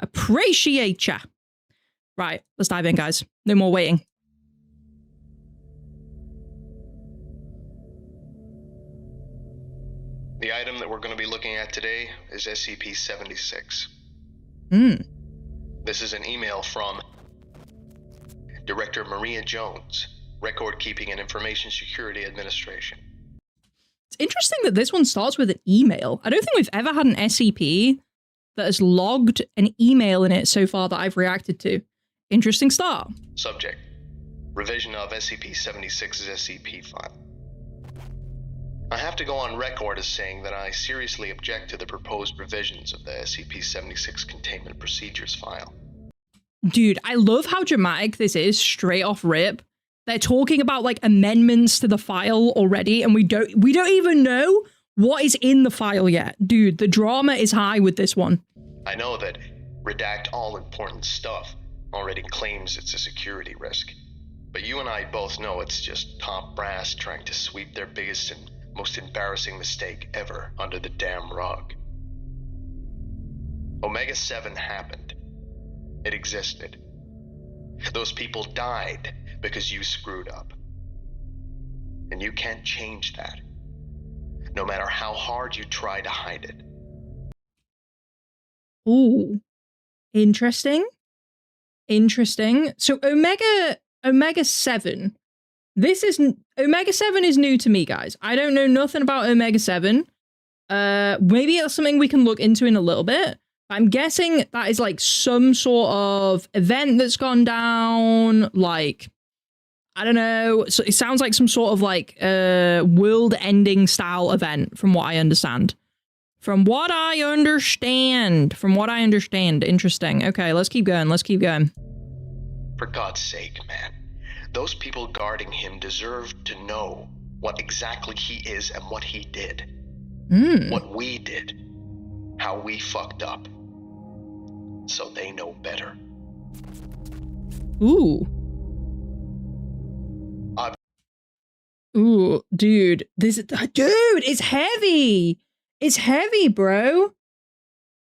Appreciate ya. Right, let's dive in, guys. No more waiting. The item that we're going to be looking at today is SCP-076. This is an email from Director Maria Jones, Record Keeping and Information Security Administration. It's interesting that this one starts with an email. I don't think we've ever had an SCP that has logged an email in it so far that I've reacted to. Interesting start. Subject: revision of SCP-76's SCP file. I have to go on record as saying that I seriously object to the proposed revisions of the SCP-76 containment procedures file. Dude, I love how dramatic this is straight off rip. They're talking about like amendments to the file already, and we don't even know what is in the file yet. Dude, the drama is high with this one. I know that redact all important stuff already claims it's a security risk, but you and I both know it's just top brass trying to sweep their biggest and most embarrassing mistake ever under the damn rug. Omega-7 happened. It existed. Those people died because you screwed up. And you can't change that, no matter how hard you try to hide it. Ooh. Interesting. Interesting. So Omega-7. Omega-7 is new to me, guys. I don't know nothing about Omega-7. Maybe it's something we can look into in a little bit. I'm guessing that is like some sort of event that's gone down, like, I don't know. So it sounds like some sort of like world-ending style event, from what I understand. From what I understand. Interesting. Okay, let's keep going. For God's sake, man. Those people guarding him deserve to know what exactly he is and what he did. What we did. How we fucked up. So they know better. Ooh. Ooh, dude. It's heavy. It's heavy, bro.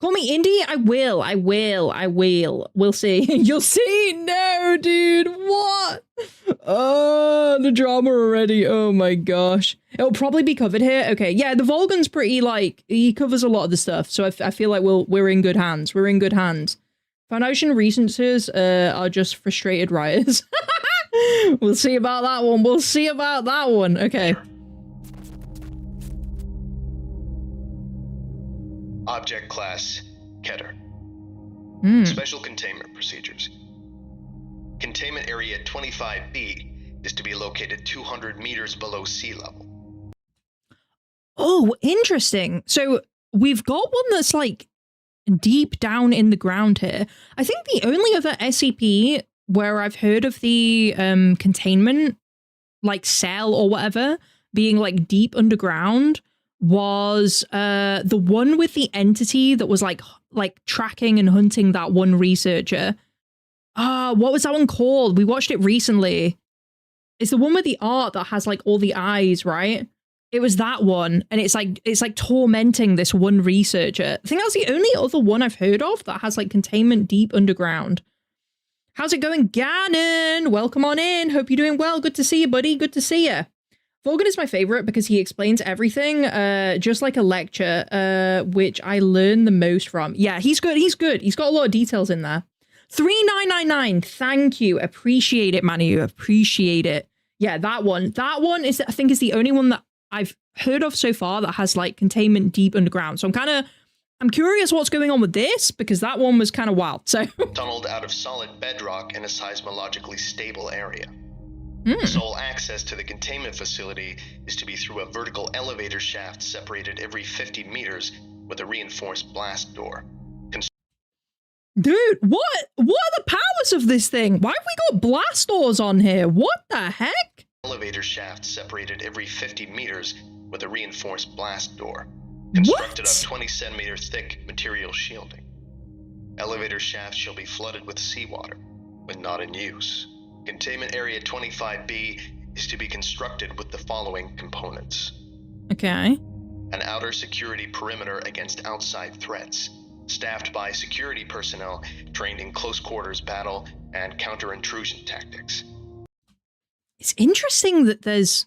Call me indie? I will. We'll see. You'll see. No, dude. What? Oh, the drama already. Oh my gosh. It'll probably be covered here. Okay. Yeah, the Volgan's pretty, like, he covers a lot of the stuff. So I feel like we're in good hands. Foundation researchers are just frustrated rioters. We'll see about that one. Okay. Object Class, Keter. Special Containment Procedures. Containment Area 25B is to be located 200 meters below sea level. Oh, interesting. So we've got one that's like deep down in the ground here. I think the only other SCP where I've heard of the containment, like cell or whatever, being like deep underground was the one with the entity that was like tracking and hunting that one researcher. What was that one called? We watched it recently. It's the one with the art that has like all the eyes, right? It was that one, and it's like tormenting this one researcher. I think that's the only other one I've heard of that has like containment deep underground. How's it going, Gannon? Welcome on in. Hope you're doing well. Good to see you, buddy. Good to see you. Volgan is my favorite because he explains everything, just like a lecture, which I learn the most from. Yeah, he's good. He's got a lot of details in there. 3999. Thank you. Appreciate it, Manu. Appreciate it. Yeah, that one is, I think, is the only one that I've heard of so far that has like containment deep underground. So I'm curious what's going on with this, because that one was kind of wild. So tunneled out of solid bedrock in a seismologically stable area. Sole access to the containment facility is to be through a vertical elevator shaft separated every 50 meters with a reinforced blast door. Dude, what are the powers of this thing? Why have we got blast doors on here? What the heck? Elevator shaft separated every 50 meters with a reinforced blast door. Constructed of 20 centimeter thick material shielding. Elevator shafts shall be flooded with seawater when not in use. Containment Area 25B is to be constructed with the following components. Okay. An outer security perimeter against outside threats, staffed by security personnel trained in close quarters battle and counter-intrusion tactics. It's interesting that there's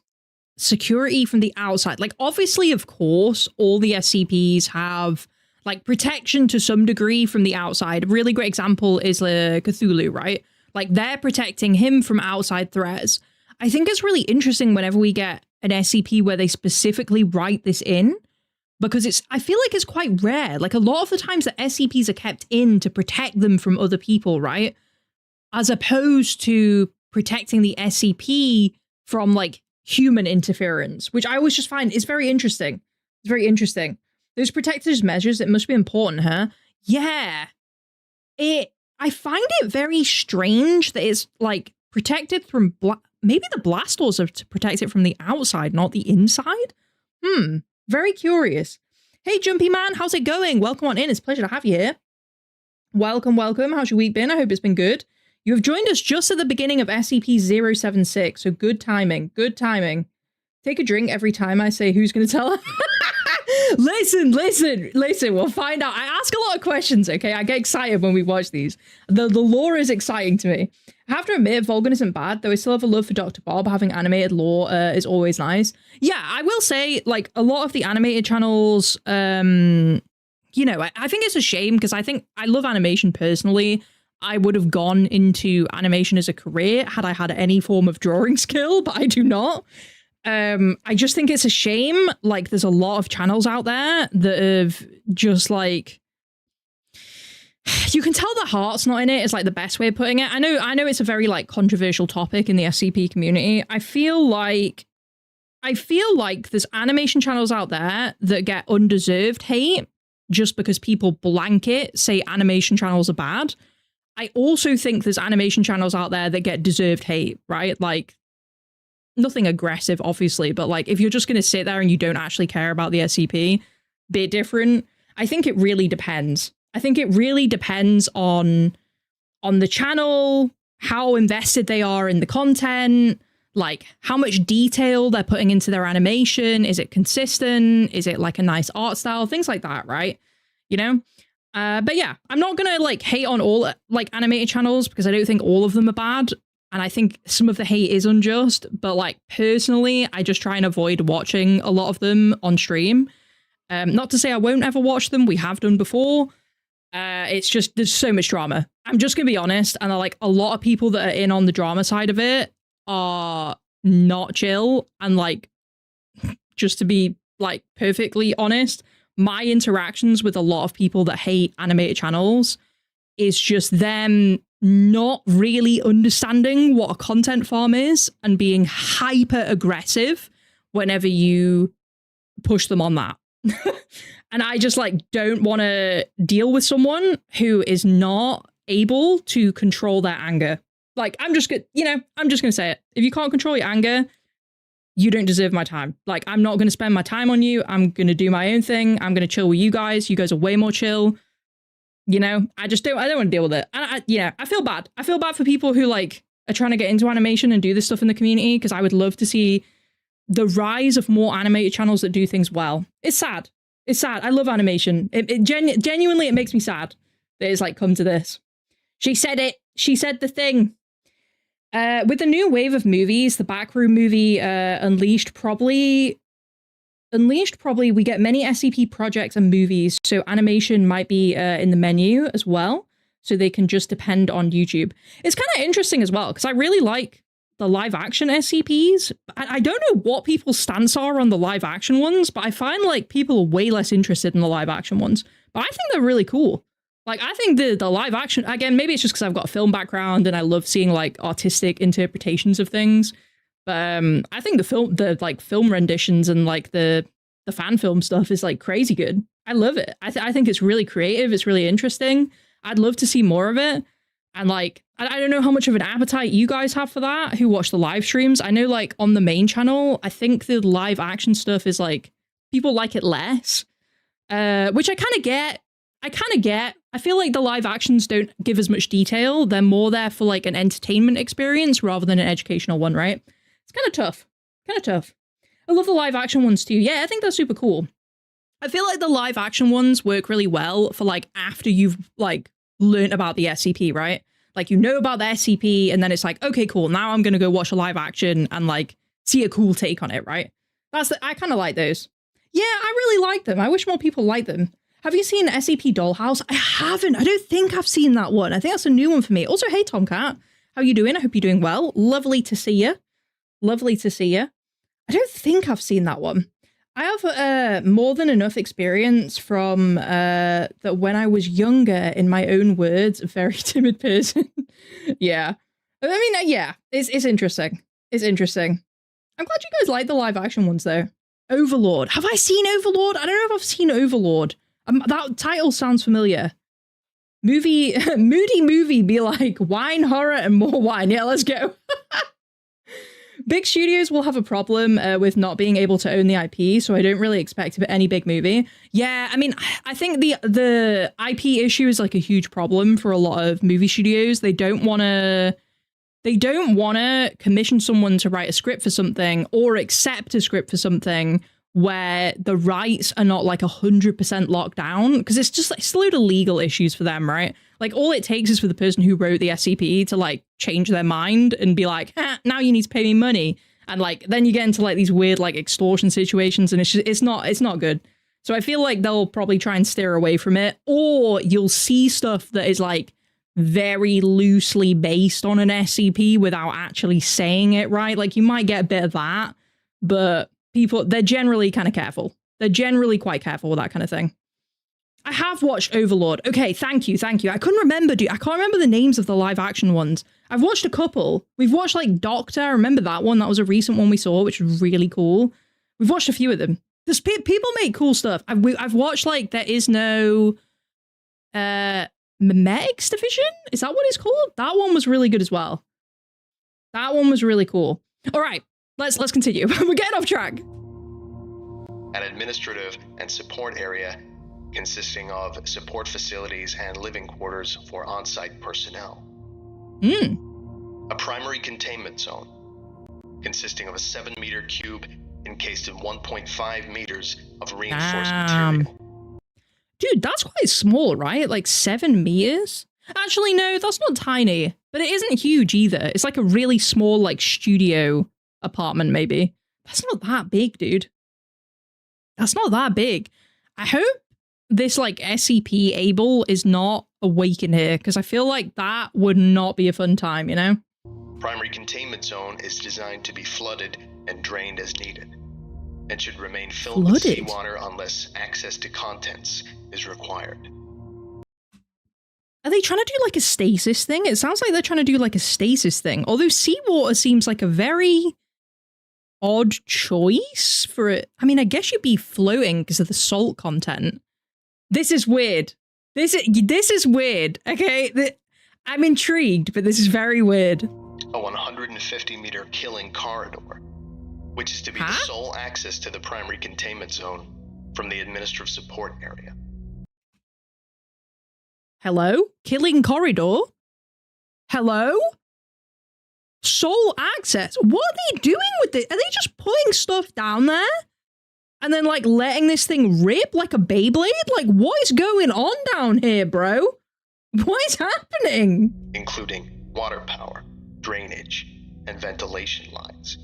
security from the outside. Like, obviously, of course, all the SCPs have like protection to some degree from the outside. A really great example is Cthulhu, right? Like, they're protecting him from outside threats. I think it's really interesting whenever we get an SCP where they specifically write this in, because I feel like it's quite rare. Like, a lot of the times the SCPs are kept in to protect them from other people, right? As opposed to protecting the SCP from like human interference, which I always just find is very interesting. It's very interesting. Those protective measures, it must be important, huh? Yeah. I find it very strange that it's like protected from maybe the blast doors are to protect it from the outside, not the inside. Very curious. Hey, Jumpy Man, how's it going? Welcome on in. It's a pleasure to have you here. Welcome, welcome. How's your week been? I hope it's been good. You have joined us just at the beginning of SCP-076, so good timing. Good timing. Take a drink every time I say who's going to tell her. Listen, we'll find out. I ask a lot of questions, okay? I get excited when we watch these. The lore is exciting to me. I have to admit, Vulcan isn't bad, though I still have a love for Dr. Bob. Having animated lore is always nice. Yeah, I will say, like, a lot of the animated channels, you know, I think it's a shame because I love animation personally. I would have gone into animation as a career had I had any form of drawing skill, but I do not. I just think it's a shame. Like, there's a lot of channels out there that have just like, you can tell the heart's not in it is like the best way of putting it. I know it's a very like controversial topic in the SCP community. I feel like there's animation channels out there that get undeserved hate just because people blanket say animation channels are bad. I also think there's animation channels out there that get deserved hate, right? Like, nothing aggressive, obviously, but like, if you're just going to sit there and you don't actually care about the SCP, bit different. I think it really depends. I think it really depends on the channel, how invested they are in the content, like how much detail they're putting into their animation. Is it consistent? Is it like a nice art style? Things like that, right? You know? But yeah, I'm not gonna like hate on all like animated channels because I don't think all of them are bad. And I think some of the hate is unjust, but like personally, I just try and avoid watching a lot of them on stream. Not to say I won't ever watch them. We have done before. It's just, there's so much drama. I'm just gonna be honest. And like a lot of people that are in on the drama side of it are not chill. And like, just to be like perfectly honest, my interactions with a lot of people that hate animated channels is just them not really understanding what a content farm is and being hyper aggressive whenever you push them on that. And I just like don't want to deal with someone who is not able to control their anger. Like, I'm just gonna say it. If you can't control your anger, you don't deserve my time. Like, I'm not going to spend my time on you. I'm going to do my own thing. I'm going to chill with you guys. You guys are way more chill. You know, I don't want to deal with it. And I feel bad. I feel bad for people who like are trying to get into animation and do this stuff in the community, because I would love to see the rise of more animated channels that do things well. It's sad. It's sad. I love animation. Genuinely, it makes me sad that it's like come to this. She said it. She said the thing. With the new wave of movies, the Backroom movie, Unleashed, probably we get many SCP projects and movies, so animation might be in the menu as well, so they can just depend on YouTube. It's kind of interesting as well, because I really like the live action SCPs. I don't know what people's stance are on the live action ones, but I find like people are way less interested in the live action ones. But I think they're really cool. Like, I think the live action, again, maybe it's just because I've got a film background and I love seeing like artistic interpretations of things. But I think the film renditions and like the fan film stuff is like crazy good. I love it. I think it's really creative. It's really interesting. I'd love to see more of it. And like, I don't know how much of an appetite you guys have for that, who watch the live streams. I know like on the main channel, I think the live action stuff is like, people like it less, which I kind of get. I feel like the live actions don't give as much detail. They're more there for like an entertainment experience rather than an educational one, right? It's kind of tough. I love the live action ones too. Yeah, I think they're super cool. I feel like the live action ones work really well for like after you've like learned about the SCP, right? Like you know about the SCP and then it's like, okay, cool. Now I'm going to go watch a live action and like see a cool take on it, right? I kind of like those. Yeah, I really like them. I wish more people liked them. Have you seen SCP Dollhouse? I haven't. I don't think I've seen that one. I think that's a new one for me. Also, hey, Tomcat. How you doing? I hope you're doing well. Lovely to see you. Lovely to see you. I don't think I've seen that one. I have more than enough experience from that when I was younger, in my own words, a very timid person. Yeah. I mean, yeah, it's interesting. It's interesting. I'm glad you guys like the live action ones, though. Overlord. Have I seen Overlord? I don't know if I've seen Overlord. That title sounds familiar. Moody movie be like wine, horror, and more wine. Yeah, let's go. Big studios will have a problem with not being able to own the IP, so I don't really expect any big movie. Yeah, I mean, I think the IP issue is like a huge problem for a lot of movie studios. They don't want to commission someone to write a script for something or accept a script for something where the rights are not like 100% locked down, because it's just like it's a load of legal issues for them, right? Like all it takes is for the person who wrote the SCP to like change their mind and be like, now you need to pay me money. And like, then you get into like these weird like extortion situations and it's not good. So I feel like they'll probably try and steer away from it, or you'll see stuff that is like very loosely based on an SCP without actually saying it right. Like you might get a bit of that, but they're generally kind of careful. They're generally quite careful with that kind of thing. I have watched Overlord. Okay, thank you. I couldn't remember, dude. I can't remember the names of the live action ones. I've watched a couple. We've watched like Doctor. I remember that one. That was a recent one we saw, which was really cool. We've watched a few of them. There's people make cool stuff. I've watched like There Is No Memetics Division. Is that what it's called? That one was really good as well. That one was really cool. All right. Let's continue. We're getting off track. An administrative and support area consisting of support facilities and living quarters for on-site personnel. A primary containment zone consisting of a 7-meter cube encased in 1.5 meters of reinforced material. Dude, that's quite small, right? Like 7 meters? Actually, no, that's not tiny, but it isn't huge either. It's like a really small like studio apartment, maybe. That's not that big, dude. That's not that big. I hope this like SCP Able is not awake in here, because I feel like that would not be a fun time, you know? Primary containment zone is designed to be flooded and drained as needed, and should remain filled with seawater unless access to contents is required. Are they trying to do like a stasis thing? It sounds like they're trying to do like a stasis thing, although seawater seems like a very odd choice for it. I mean, I guess you'd be floating because of the salt content. This is weird. This is weird. Okay, I'm intrigued, but this is very weird. A 150-meter killing corridor, which is to be the sole access to the primary containment zone from the administrative support area. Hello? Killing corridor? Hello? Sole access? What are they doing with it? Are they just putting stuff down there? And then, like, letting this thing rip like a Beyblade? Like, what is going on down here, bro? What is happening? Including water power, drainage, and ventilation lines.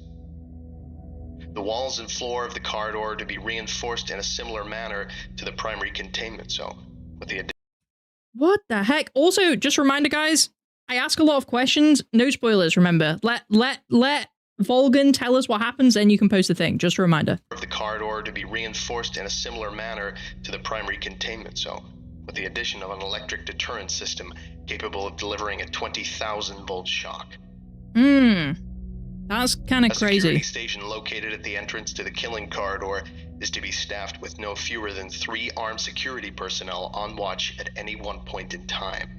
The walls and floor of the corridor are to be reinforced in a similar manner to the primary containment zone, with the What the heck? Also, just a reminder, guys, I ask a lot of questions. No spoilers, remember. Let Volgan tell us what happens, then you can post the thing. Just a reminder. Of the corridor to be reinforced in a similar manner to the primary containment zone, with the addition of an electric deterrent system capable of delivering a 20,000-volt shock. That's kind of crazy. A security station located at the entrance to the killing corridor is to be staffed with no fewer than 3 armed security personnel on watch at any one point in time.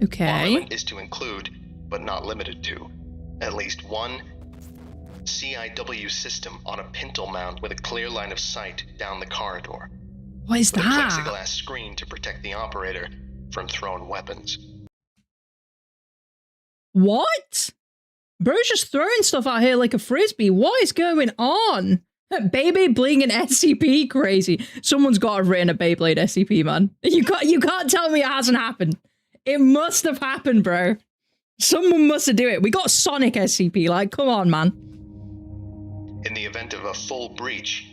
Okay. Armament is to include, but not limited to, at least 1 CIW system on a pintle mount with a clear line of sight down the corridor. What is that? A plexiglass screen to protect the operator from thrown weapons. What? Bro's just throwing stuff out here like a frisbee. What is going on? Beyblade Bling and SCP, crazy. Someone's got to have written a Beyblade SCP, man. You can't tell me it hasn't happened. It must have happened, bro. Someone must have do it. We got Sonic SCP, like, come on, man. In the event of a full breach,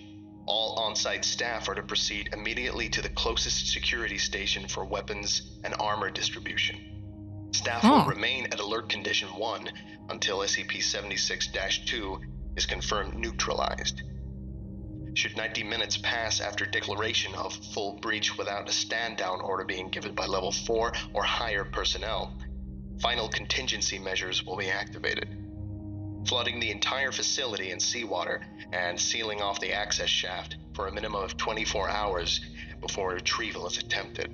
all on-site staff are to proceed immediately to the closest security station for weapons and armor distribution. Staff will remain at Alert Condition 1 until SCP-076-2 is confirmed neutralized. Should 90 minutes pass after declaration of full breach without a stand-down order being given by Level 4 or higher personnel, final contingency measures will be activated. Flooding the entire facility in seawater and sealing off the access shaft for a minimum of 24 hours before retrieval is attempted.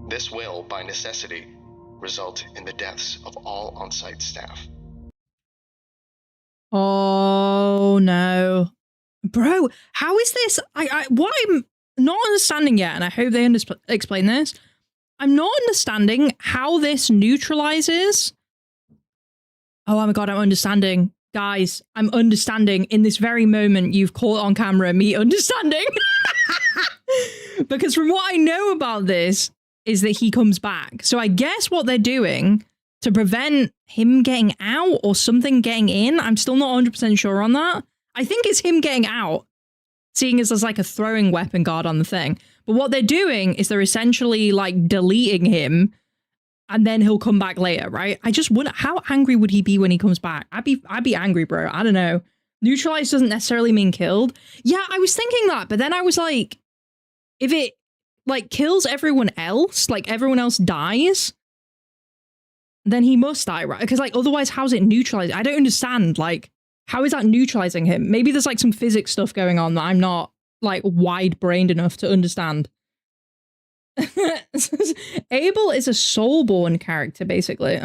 This will, by necessity, result in the deaths of all on-site staff. Oh no. Bro, how is this? What I'm not understanding yet, and I hope they explain this, I'm not understanding how this neutralizes. Oh my god, I'm understanding. Guys, I'm understanding. In this very moment, you've caught on camera me understanding. Because from what I know about this is that he comes back. So I guess what they're doing to prevent him getting out or something getting in, I'm still not 100% sure on that. I think it's him getting out, seeing as there's like a throwing weapon guard on the thing. But what they're doing is they're essentially like deleting him, and then he'll come back later, right? I just wonder, how angry would he be when he comes back? I'd be angry, bro. I don't know. Neutralized doesn't necessarily mean killed. Yeah, I was thinking that, but then I was like, if it like kills everyone else, like everyone else dies, then he must die, right? Because like otherwise, how's it neutralized? I don't understand. Like, how is that neutralizing him? Maybe there's like some physics stuff going on that I'm not like wide-brained enough to understand. Able is a soulborn character, basically.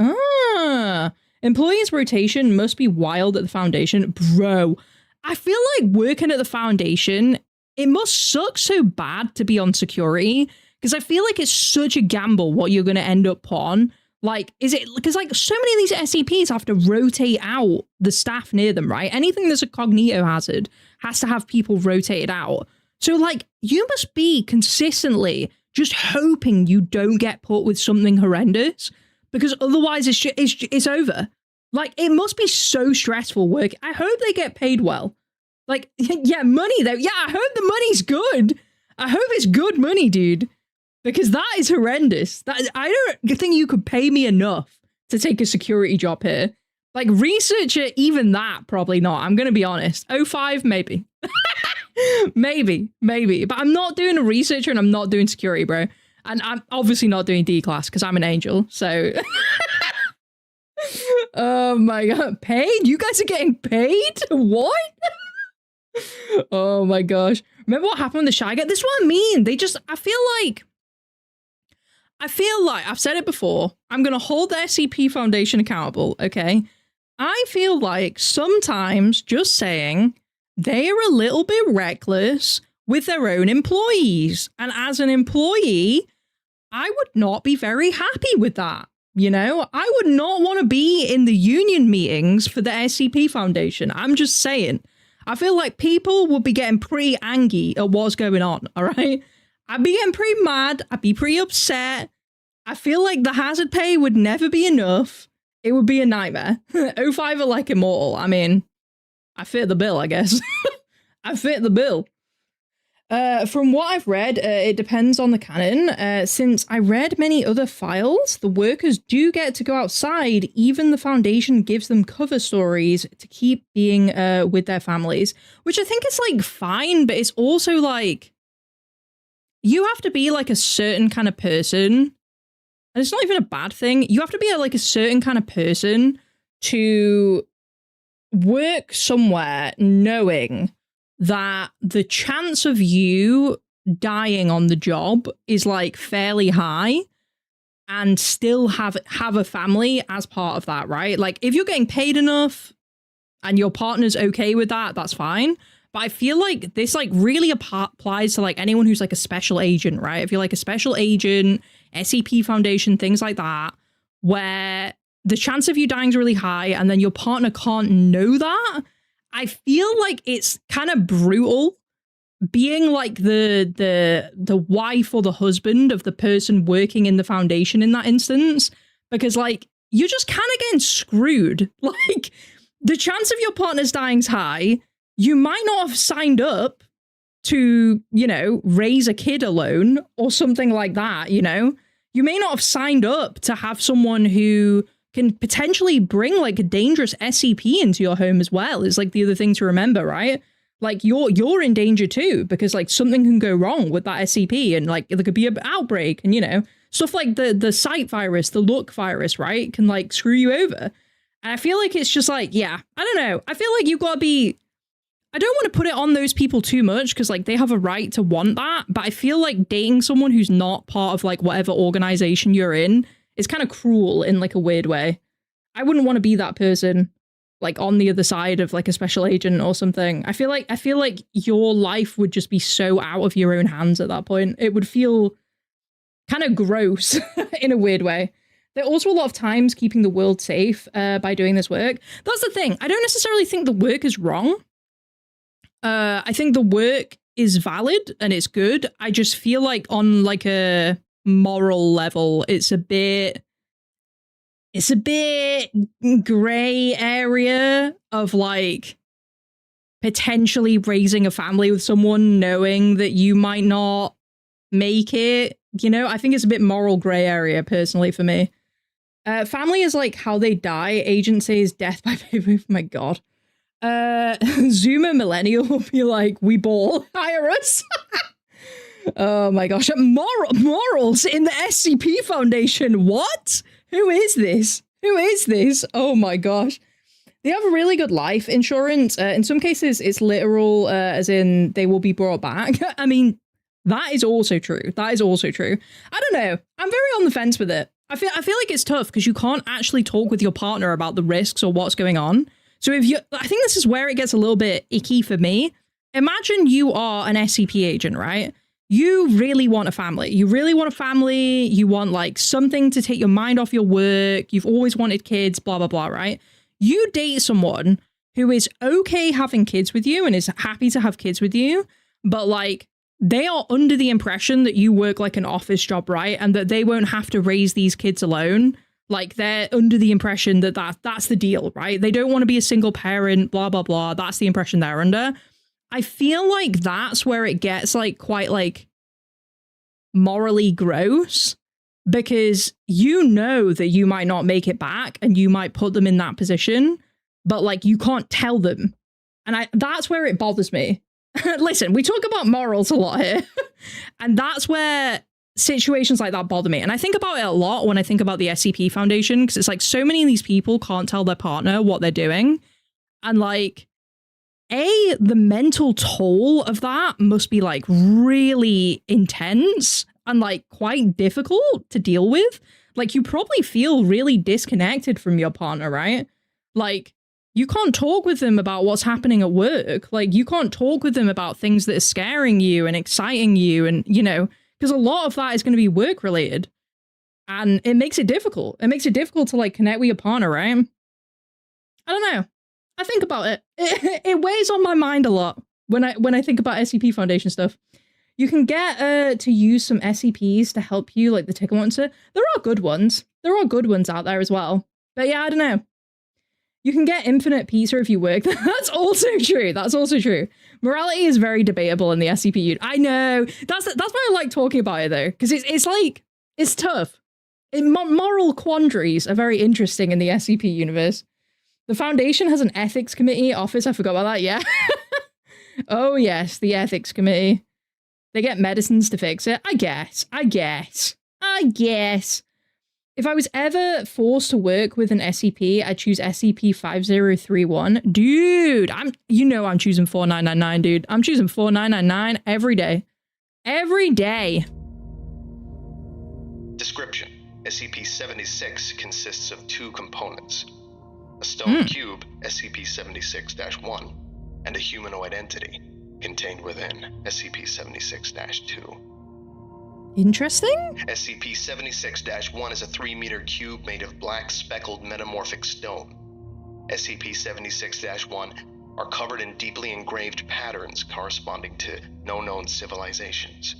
Employees' rotation must be wild at the Foundation. Bro, I feel like working at the Foundation, it must suck so bad to be on security, because I feel like it's such a gamble what you're going to end up on. Like, is it because like so many of these SCPs have to rotate out the staff near them, right? Anything that's a cognito hazard has to have people rotated out. So like you must be consistently just hoping you don't get put with something horrendous, because otherwise it's over. Like, it must be so stressful work. I hope they get paid well. Like, yeah, money though. Yeah, I hope the money's good. I hope it's good money, dude, because that is horrendous. I don't think you could pay me enough to take a security job here. Like, researcher, even that, probably not. I'm going to be honest. 05, maybe. maybe. But I'm not doing a researcher and I'm not doing security, bro. And I'm obviously not doing D class because I'm an angel, so... Oh my god. Paid? You guys are getting paid? What? Oh my gosh. Remember what happened with the Shy Guy? This is what I mean. I feel like, I've said it before, I'm going to hold the SCP Foundation accountable, okay? I feel like sometimes just saying they are a little bit reckless with their own employees. And as an employee, I would not be very happy with that. You know, I would not want to be in the union meetings for the SCP Foundation. I'm just saying. I feel like people would be getting pretty angry at what's going on, all right? I'd be getting pretty mad. I'd be pretty upset. I feel like the hazard pay would never be enough. It would be a nightmare. 05 are like immortal. I mean, I fit the bill, I guess. I fit the bill. From what I've read, it depends on the canon. Since I read many other files, the workers do get to go outside. Even the Foundation gives them cover stories to keep being with their families, which I think is like fine, but it's also like you have to be like a certain kind of person, and it's not even a bad thing. You have to be like a certain kind of person to work somewhere knowing that the chance of you dying on the job is like fairly high, and still have a family as part of that, right? Like if you're getting paid enough and your partner's okay with that, that's fine. But I feel like this like really applies to like anyone who's like a special agent, right? If you're like a special agent, SCP Foundation, things like that, where the chance of you dying is really high and then your partner can't know that. I feel like it's kind of brutal being like the wife or the husband of the person working in the Foundation in that instance, because like you're just kind of getting screwed. Like the chance of your partner's dying's high. You might not have signed up to, you know, raise a kid alone or something like that, you know? You may not have signed up to have someone who can potentially bring like a dangerous SCP into your home as well, is like the other thing to remember, right? Like you're in danger too, because like something can go wrong with that SCP and like there could be an outbreak and, you know, stuff like the sight virus, the look virus, right? Can like screw you over. And I feel like it's just like, yeah, I don't know. I feel like you've got to be, I don't want to put it on those people too much because like they have a right to want that. But I feel like dating someone who's not part of like whatever organization you're in is kind of cruel in like a weird way. I wouldn't want to be that person like on the other side of like a special agent or something. I feel like your life would just be so out of your own hands at that point. It would feel kind of gross in a weird way. There are also a lot of times keeping the world safe by doing this work. That's the thing. I don't necessarily think the work is wrong. I think the work is valid and it's good. I just feel like on like a moral level, it's a bit gray area of like potentially raising a family with someone knowing that you might not make it. You know, I think it's a bit moral gray area personally for me. Family is like how they die. Agent says death by baby. My God. Zoomer millennial will be like, we ball, hire us. Oh my gosh. Morals in the SCP Foundation. What? Who is this? Who is this? Oh my gosh. They have a really good life insurance. In some cases, it's literal, as in they will be brought back. I mean, that is also true. That is also true. I don't know. I'm very on the fence with it. I feel like it's tough because you can't actually talk with your partner about the risks or what's going on. So I think this is where it gets a little bit icky for me. Imagine you are an SCP agent, right? You really want a family. You really want a family. You want like something to take your mind off your work. You've always wanted kids, blah, blah, blah, right? You date someone who is okay having kids with you and is happy to have kids with you, but like they are under the impression that you work like an office job, right? And that they won't have to raise these kids alone. Like they're under the impression that that's the deal, right? They don't want to be a single parent, blah, blah, blah. That's the impression they're under. I feel like that's where it gets like quite like morally gross, because you know that you might not make it back and you might put them in that position, but like you can't tell them. And that's where it bothers me. Listen, we talk about morals a lot here. And that's where situations like that bother me. And I think about it a lot when I think about the SCP Foundation, because it's like so many of these people can't tell their partner what they're doing. And like, the mental toll of that must be like really intense and like quite difficult to deal with. Like you probably feel really disconnected from your partner, right? Like you can't talk with them about what's happening at work. Like you can't talk with them about things that are scaring you and exciting you. And, you know, because a lot of that is going to be work related, and it makes it difficult. It makes it difficult to like connect with your partner, right? I don't know. I think about it. It weighs on my mind a lot when I think about SCP Foundation stuff. You can get to use some SCPs to help you, like the ticker monster. There are good ones. There are good ones out there as well. But yeah, I don't know. You can get infinite pizza if you work. That's also true. That's also true. Morality is very debatable in the SCP. I know. That's why I like talking about it though, because it's like it's tough. Moral quandaries are very interesting in the SCP universe. The Foundation has an ethics committee office. I forgot about that. Yeah. Oh yes, the ethics committee. They get medicines to fix it. I guess. If I was ever forced to work with an SCP, I'd choose SCP-5031. Dude, I'm choosing 4999, dude. I'm choosing 4999 every day. Every day. Description. SCP-76 consists of two components. A stone cube, SCP-76-1, and a humanoid entity contained within SCP-76-2. Interesting. SCP-76-1 is a 3-meter cube made of black speckled metamorphic stone. SCP-76-1 are covered in deeply engraved patterns corresponding to no known civilizations.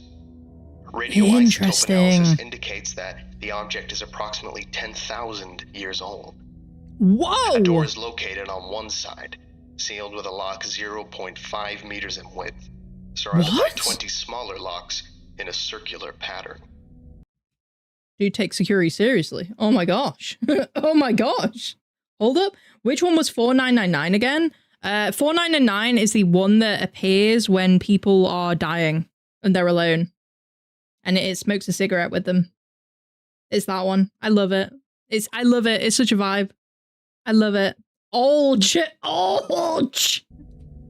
Radioisotope analysis indicates that the object is approximately 10,000 years old. Whoa! A door is located on one side, sealed with a lock 0.5 meters in width, surrounded by 20 smaller locks in a circular pattern. Dude, take security seriously. Oh my gosh. Oh my gosh. Hold up. Which one was 4999 again? 4999 is the one that appears when people are dying and they're alone. And it smokes a cigarette with them. It's that one. I love it. I love it. It's such a vibe. I love it. Oh, shit. Oh,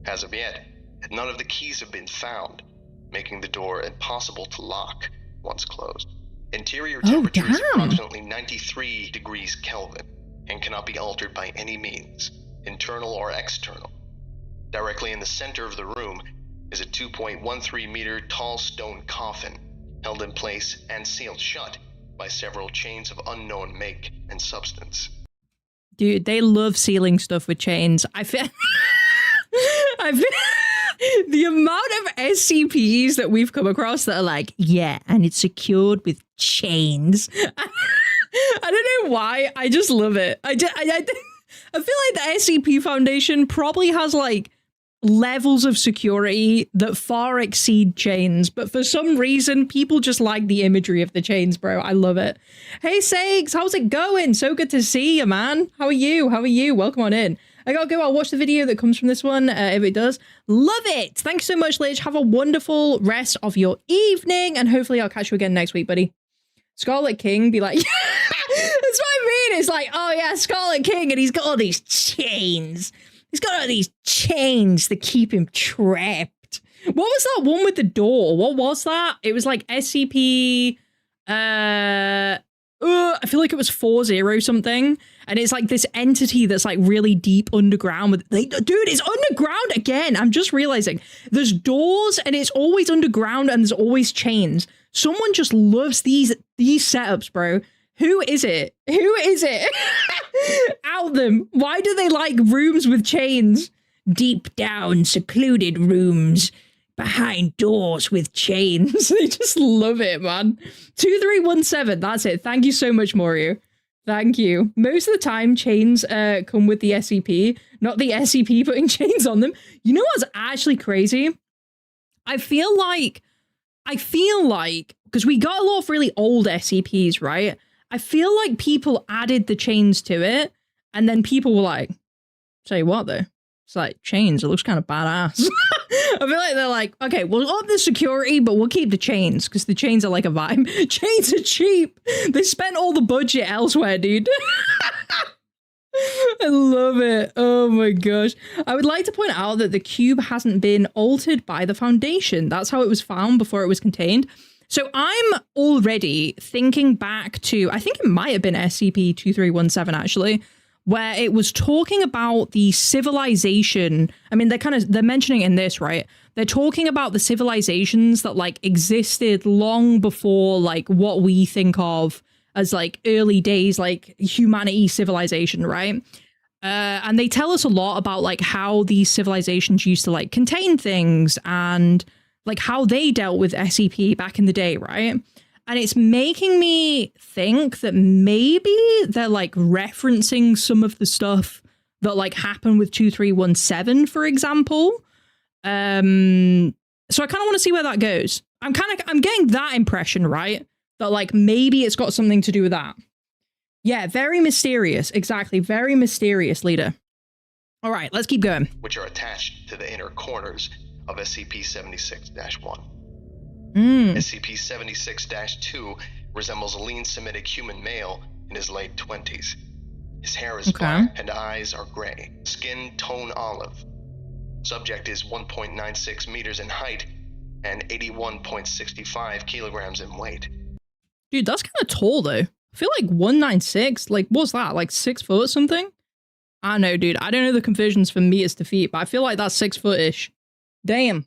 As of yet, none of the keys have been found, making the door impossible to lock once closed. Interior temperature is approximately 93 degrees Kelvin and cannot be altered by any means, internal or external. Directly in the center of the room is a 2.13 meter tall stone coffin, held in place and sealed shut by several chains of unknown make and substance. Dude, they love sealing stuff with chains. I feel the amount of SCPs that we've come across that are like, yeah, and it's secured with chains. I don't know why. I just love it. I feel like the SCP Foundation probably has like levels of security that far exceed chains, but for some reason people just like the imagery of the chains, bro. I love it. Hey Sakes, how's it going? So good to see you, man. How are you? Welcome on in. I gotta go. I'll watch the video that comes from this one if it does. Love it. Thanks so much, Lich. Have a wonderful rest of your evening, and hopefully I'll catch you again next week, buddy. Scarlet King be like, that's what I mean. It's like, oh yeah, Scarlet King, and he's got all these chains. He's got all these chains that keep him trapped. What was that one with the door? What was that? It was like SCP, I feel like it was 40 something. And it's like this entity that's like really deep underground. Dude, it's underground again. I'm just realizing there's doors and it's always underground and there's always chains. Someone just loves these setups, bro. Who is it? Out them. Why do they like rooms with chains? Deep down, secluded rooms behind doors with chains. They just love it, man. 2317, that's it. Thank you so much, Morio. Thank you. Most of the time, chains come with the SCP, not the SCP putting chains on them. You know what's actually crazy? I feel like, because we got a lot of really old SCPs, right? I feel like people added the chains to it, and then people were like, say what though? It's like, chains, it looks kind of badass. I feel like they're like, okay, we'll up the security, but we'll keep the chains, because the chains are like a vibe. Chains are cheap. They spent all the budget elsewhere, dude. I love it. Oh my gosh. I would like to point out that the cube hasn't been altered by the Foundation. That's how it was found before it was contained. So I'm already thinking back to, I think it might have been SCP-2317 actually, where it was talking about the civilization. I mean, they're mentioning in this, right? They're talking about the civilizations that like existed long before like what we think of as like early days, like humanity civilization, right? And they tell us a lot about like how these civilizations used to like contain things and like how they dealt with SCP back in the day, right? And it's making me think that maybe they're like referencing some of the stuff that like happened with 2317, for example. So I kind of want to see where that goes. I'm getting that impression, right? That like maybe it's got something to do with that. Yeah, very mysterious. Exactly. Very mysterious, leader. All right, let's keep going. Which are attached to the inner corners of SCP-76-1. SCP-76-2 resembles a lean Semitic human male in his late 20s. His hair is black and eyes are gray. Skin tone olive. Subject is 1.96 meters in height and 81.65 kilograms in weight. Dude, that's kind of tall though. I feel like 196, like what's that, like 6 foot or something? I don't know, dude. I don't know the conversions for meters to feet, but I feel like that's 6 foot-ish. Damn.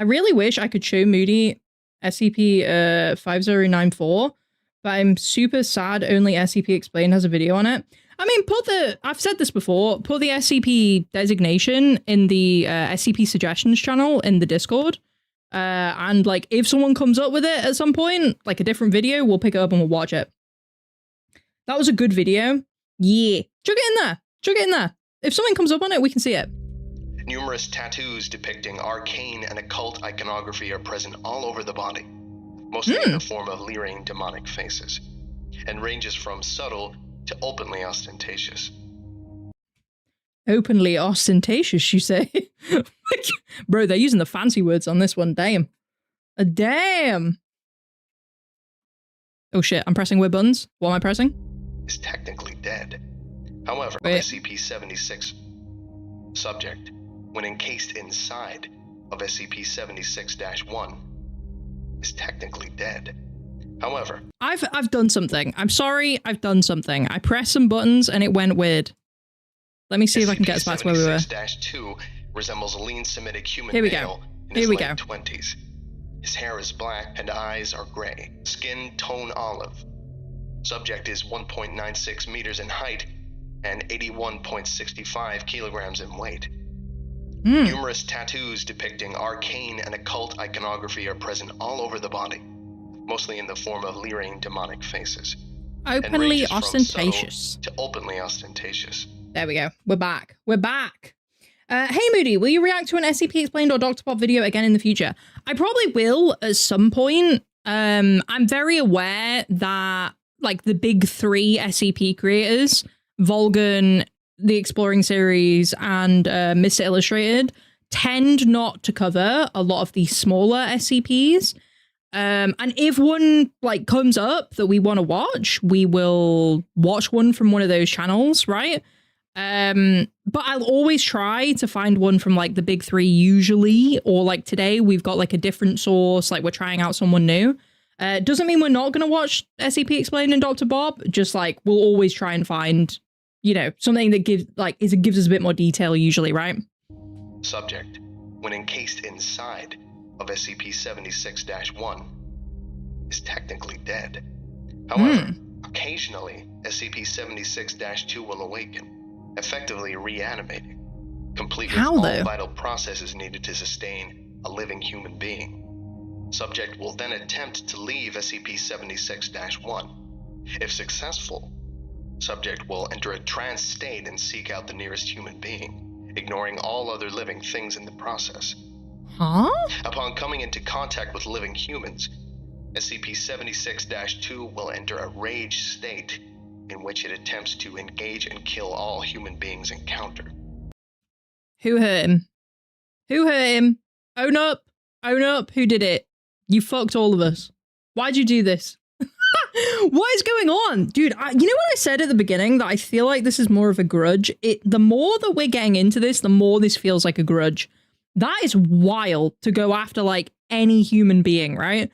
I really wish I could show Moody SCP-5094, but I'm super sad only SCP Explained has a video on it. I mean, I've said this before, put the SCP designation in the SCP suggestions channel in the Discord. And like, if someone comes up with it at some point, like a different video, we'll pick it up and we'll watch it. That was a good video. Yeah. Chuck it in there. Chuck it in there. If something comes up on it, we can see it. Numerous tattoos depicting arcane and occult iconography are present all over the body, mostly in the form of leering demonic faces, and ranges from subtle to openly ostentatious. Openly ostentatious, you say? Bro, they're using the fancy words on this one. Damn. Damn. Oh shit, I'm pressing weird buttons. What am I pressing? Is technically dead. However, SCP-76 subject, when encased inside of SCP-76-1, is technically dead. However, I've done something. I'm sorry, I've done something. I pressed some buttons and it went weird. Let me see if I can get us back to where we were. SCP-76-2 resembles a lean Semitic human Here we male go. in his Here we late go. 20s. His hair is black and eyes are gray. Skin tone olive. Subject is 1.96 meters in height and 81.65 kilograms in weight. Numerous tattoos depicting arcane and occult iconography are present all over the body, mostly in the form of leering demonic faces. Openly ostentatious. To openly ostentatious. There we go. We're back. We're back. Hey Moody, will you react to an SCP Explained or Dr. Pop video again in the future? I probably will at some point. I'm very aware that like the big three SCP creators, Volgan, the Exploring series, and Mr. Illustrated, tend not to cover a lot of the smaller SCPs. And if one like comes up that we want to watch, we will watch one from one of those channels, right? But I'll always try to find one from like the big three usually, or like today we've got like a different source, like we're trying out someone new. Doesn't mean we're not going to watch SCP Explained and Dr. Bob, just like we'll always try and find, you know, something that gives us a bit more detail usually, right? Subject, when encased inside of SCP-76-1, is technically dead. However, occasionally SCP-76-2 will awaken, effectively reanimating, complete with all vital processes needed to sustain a living human being. Subject will then attempt to leave SCP-76-1. If successful, subject will enter a trance state and seek out the nearest human being, ignoring all other living things in the process. Huh? Upon coming into contact with living humans, SCP-76-2 will enter a rage state in which it attempts to engage and kill all human beings encountered. Who hurt him? Who hurt him? Own up. Own up. Who did it? You fucked all of us. Why'd you do this? What is going on? Dude, you know what I said at the beginning? That I feel like this is more of a grudge? The more that we're getting into this, the more this feels like a grudge. That is wild to go after, like, any human being, right?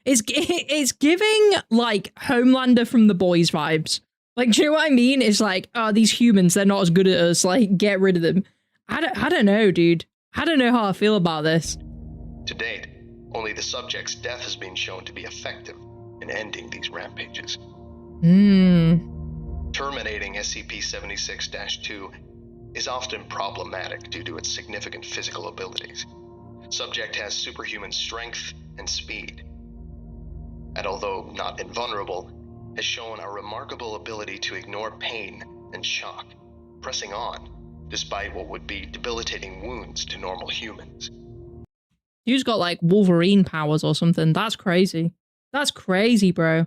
It's giving, like, Homelander from The Boys vibes. Like, do you know what I mean? It's like, oh, these humans, they're not as good at us. Like, get rid of them. I don't know, dude. I don't know how I feel about this. To date, only the subject's death has been shown to be effective in ending these rampages. Terminating SCP-76-2 is often problematic due to its significant physical abilities. Subject has superhuman strength and speed, and although not invulnerable, has shown a remarkable ability to ignore pain and shock, pressing on despite what would be debilitating wounds to normal humans. You've got like Wolverine powers or something. That's crazy. That's crazy, bro.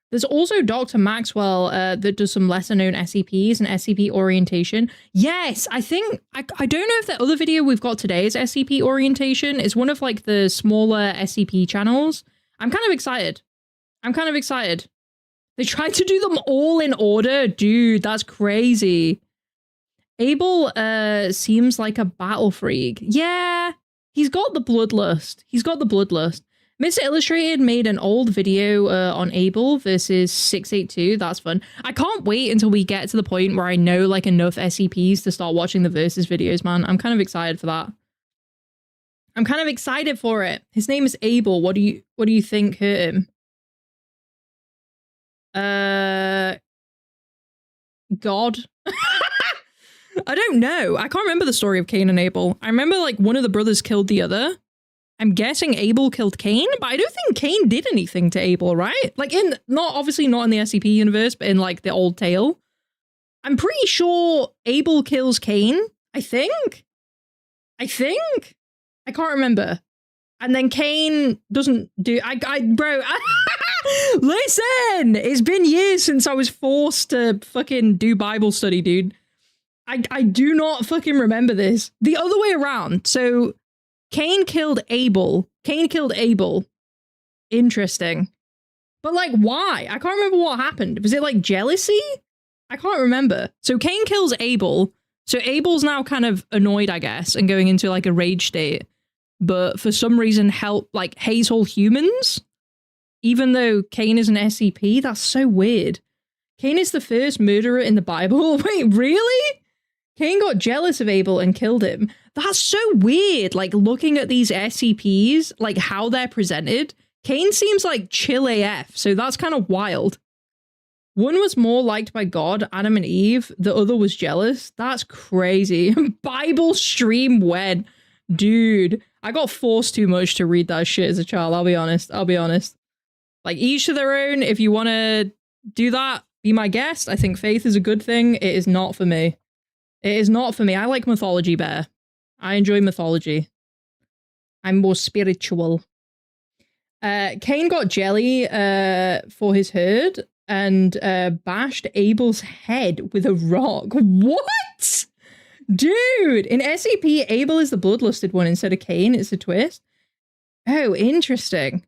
There's also Dr. Maxwell that does some lesser known SCPs and SCP orientation. Yes, I think, I don't know if the other video we've got today is SCP orientation. It's one of like the smaller SCP channels. I'm kind of excited. I'm kind of excited. They tried to do them all in order. Dude, that's crazy. Able seems like a battle freak. Yeah, he's got the bloodlust. He's got the bloodlust. Mr. Illustrated made an old video on Able versus 682. That's fun. I can't wait until we get to the point where I know like enough SCPs to start watching the versus videos, man. I'm kind of excited for that. I'm kind of excited for it. His name is Able. What do you think hurt him? God. I don't know. I can't remember the story of Cain and Abel. I remember like one of the brothers killed the other. I'm guessing Abel killed Cain, but I don't think Cain did anything to Abel, right? Like obviously not in the SCP universe, but in like the old tale. I'm pretty sure Abel kills Cain. I think. I can't remember. And then Cain doesn't do. Bro. Listen, it's been years since I was forced to fucking do Bible study, dude. I do not fucking remember this. The other way around. So Cain killed Abel. Interesting. But like, why? I can't remember what happened. Was it like jealousy? I can't remember. So Cain kills Abel. So Abel's now kind of annoyed, I guess, and going into like a rage state. But for some reason hates all humans. Even though Cain is an SCP, that's so weird. Cain is the first murderer in the Bible. Wait, really? Cain got jealous of Abel and killed him. That's so weird. Like looking at these SCPs, like how they're presented, Cain seems like chill AF. So that's kind of wild. One was more liked by God, Adam and Eve. The other was jealous. That's crazy. Bible stream when? Dude, I got forced too much to read that shit as a child. I'll be honest. Like each to their own. If you want to do that, be my guest. I think faith is a good thing. It is not for me. I like mythology better. I enjoy mythology. I'm more spiritual. Cain got jelly for his herd and bashed Abel's head with a rock. What? Dude, in SCP, Abel is the bloodlusted one instead of Cain. It's a twist. Oh, interesting.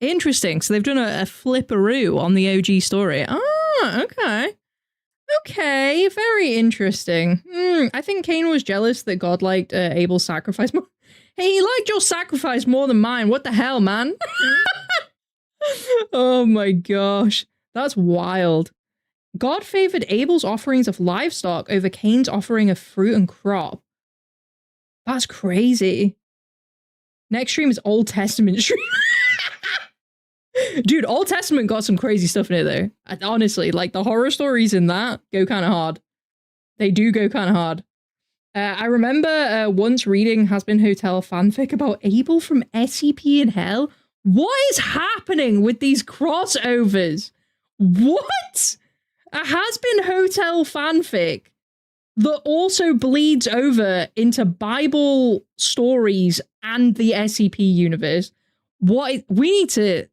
So they've done a flipperoo on the OG story. Oh, okay. Okay, very interesting. I think Cain was jealous that God liked Abel's sacrifice more. Hey, he liked your sacrifice more than mine. What the hell, man? Oh my gosh. That's wild. God favored Abel's offerings of livestock over Cain's offering of fruit and crop. That's crazy. Next stream is Old Testament stream. Dude, Old Testament got some crazy stuff in it, though. Honestly, like, the horror stories in that go kind of hard. They do go kind of hard. I remember once reading Has Been Hotel fanfic about Abel from SCP in Hell. What is happening with these crossovers? What? A Has Been Hotel fanfic that also bleeds over into Bible stories and the SCP universe. What we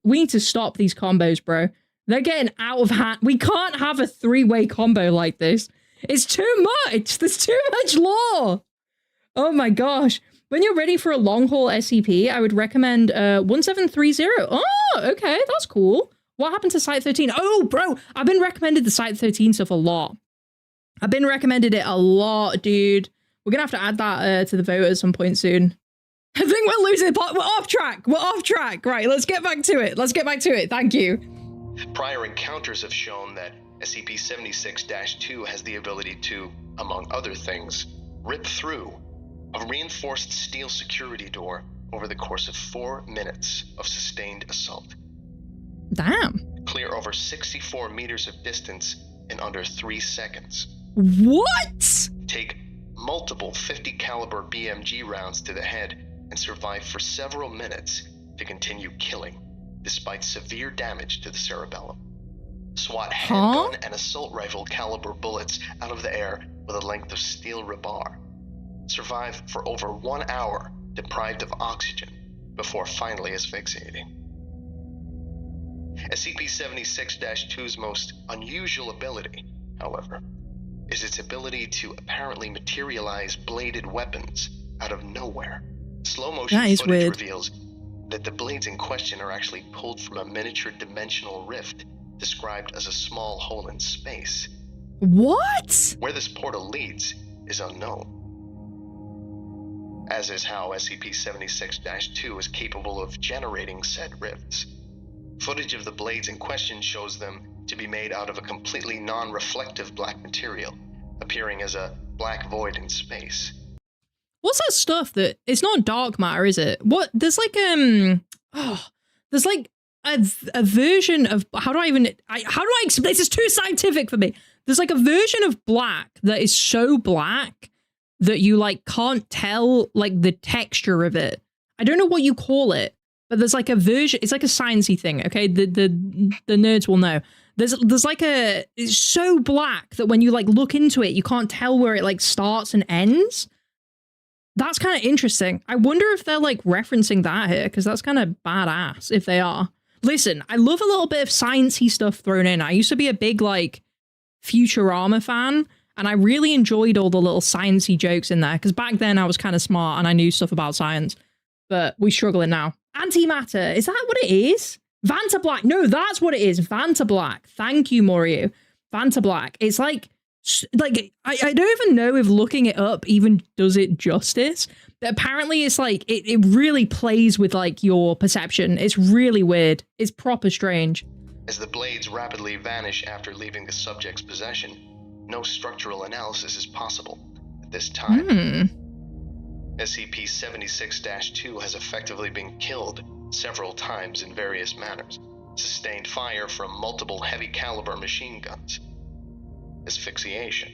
need to stop these combos, bro. They're getting out of hand. We can't have a three-way combo like this. It's too much. There's too much lore. Oh my gosh. When you're ready for a long-haul SCP, I would recommend 1730. Oh, okay. That's cool. What happened to Site 13? Oh, bro. I've been recommended the Site 13 stuff a lot. I've been recommended it a lot, dude. We're going to have to add that to the vote at some point soon. I think we're losing the plot. We're off track. Right, let's get back to it. Thank you. Prior encounters have shown that SCP-76-2 has the ability to, among other things, rip through a reinforced steel security door over the course of 4 minutes of sustained assault. Damn. Clear over 64 meters of distance in under 3 seconds. What? Take multiple 50 caliber BMG rounds to the head and survive for several minutes to continue killing, despite severe damage to the cerebellum. Swat handgun and assault rifle caliber bullets out of the air with a length of steel rebar. Survive for over 1 hour, deprived of oxygen, before finally asphyxiating. SCP-76-2's most unusual ability, however, is its ability to apparently materialize bladed weapons out of nowhere. Slow motion footage reveals that the blades in question are actually pulled from a miniature dimensional rift described as a small hole in space. What? Where this portal leads is unknown, as is how SCP-76-2 is capable of generating said rifts. Footage of the blades in question shows them to be made out of a completely non-reflective black material, appearing as a black void in space. What's that stuff that it's not dark matter, is it? What there's like there's like a version of how do I explain this? Is too scientific for me. There's like a version of black that is so black that you like can't tell like the texture of it. I don't know what you call it, but there's like a version. It's like a sciencey thing. Okay, the nerds will know. There's like it's so black that when you like look into it, you can't tell where it like starts and ends. That's kind of interesting. I wonder if they're like referencing that here, because that's kind of badass if they are. Listen, I love a little bit of sciencey stuff thrown in. I used to be a big like Futurama fan, and I really enjoyed all the little sciencey jokes in there, because back then I was kind of smart and I knew stuff about science, but we're struggling now. Antimatter, is that what it is? Vanta Black, no, that's what it is. Vanta Black, thank you, Morio. Vanta Black, it's like I don't even know if looking it up even does it justice, but apparently it's like it really plays with like your perception. It's really weird. It's proper strange. As the blades rapidly vanish after leaving the subject's possession, no structural analysis is possible at this time. SCP-076-2 has effectively been killed several times in various manners, sustained fire from multiple heavy caliber machine guns, asphyxiation,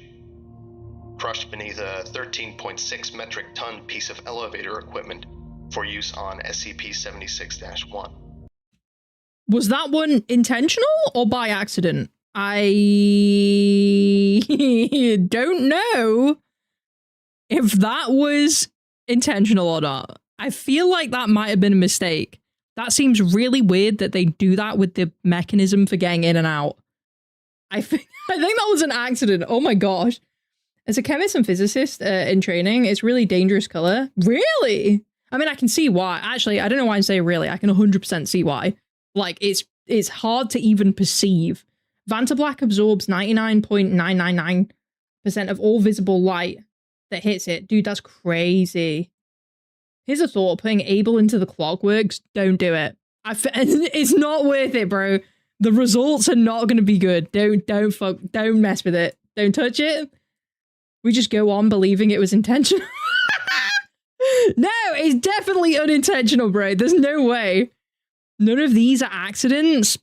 crushed beneath a 13.6 metric ton piece of elevator equipment for use on SCP-076-1. Was that one intentional or by accident? I don't know if that was intentional or not. I feel like that might have been a mistake. That seems really weird that they do that with the mechanism for getting in and out. I think that was an accident. Oh my gosh. As a chemist and physicist in training, it's really dangerous color. Really? I mean, I can see why. Actually, I don't know why I say really. I can 100% see why. Like, it's hard to even perceive. Vanta Black absorbs 99.999% of all visible light that hits it. Dude, that's crazy. Here's a thought. Putting Able into the clockworks, don't do it. It's not worth it, bro. The results are not going to be good. Don't mess with it. Don't touch it. We just go on believing it was intentional. No, it's definitely unintentional, bro. There's no way. None of these are accidents.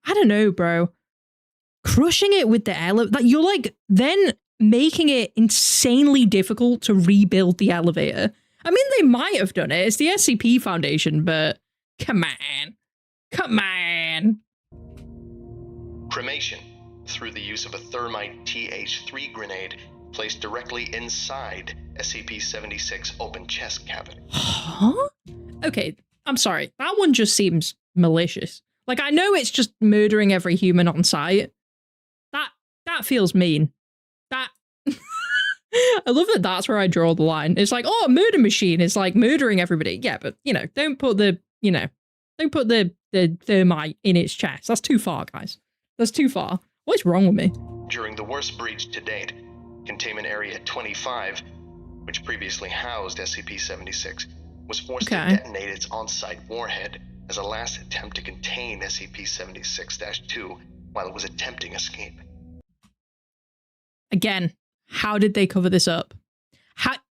I don't know, bro. Crushing it with the elevator. You're like then making it insanely difficult to rebuild the elevator. I mean, they might have done it. It's the SCP Foundation, but come on. Come on. Cremation through the use of a thermite TH3 grenade placed directly inside SCP-76 open chest cavity. Huh? Okay, I'm sorry. That one just seems malicious. Like, I know it's just murdering every human on site. That feels mean. That I love that that's where I draw the line. It's like, oh, a murder machine is like murdering everybody. Yeah, but you know, don't put the thermite in its chest. That's too far, guys. That's too far. What's wrong with me? During the worst breach to date, Containment Area 25, which previously housed SCP-76, was forced to detonate its on-site warhead as a last attempt to contain SCP-76-2 while it was attempting escape. Again, how did they cover this up?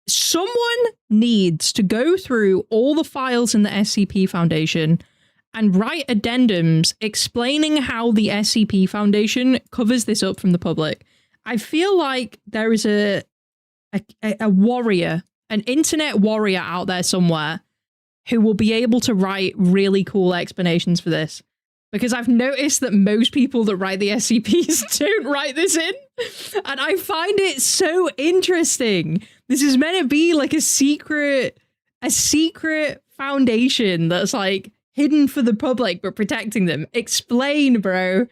Someone needs to go through all the files in the SCP Foundation and write addendums explaining how the SCP Foundation covers this up from the public. I feel like there is a warrior, an internet warrior out there somewhere who will be able to write really cool explanations for this. Because I've noticed that most people that write the SCPs don't write this in. And I find it so interesting. This is meant to be like a secret foundation that's like hidden for the public, but protecting them. Explain, bro.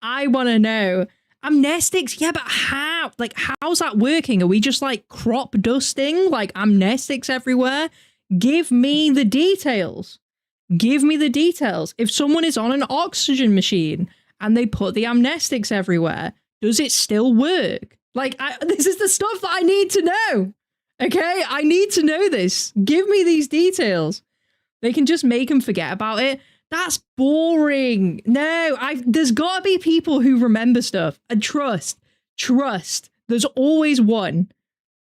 I want to know. Amnestics? Yeah, but how? Like, how's that working? Are we just like crop dusting? Like amnestics everywhere? Give me the details. Give me the details. If someone is on an oxygen machine and they put the amnestics everywhere, does it still work? Like, this is the stuff that I need to know. Okay? I need to know this. Give me these details. They can just make them forget about it. That's boring. No, there's got to be people who remember stuff. And trust. There's always one.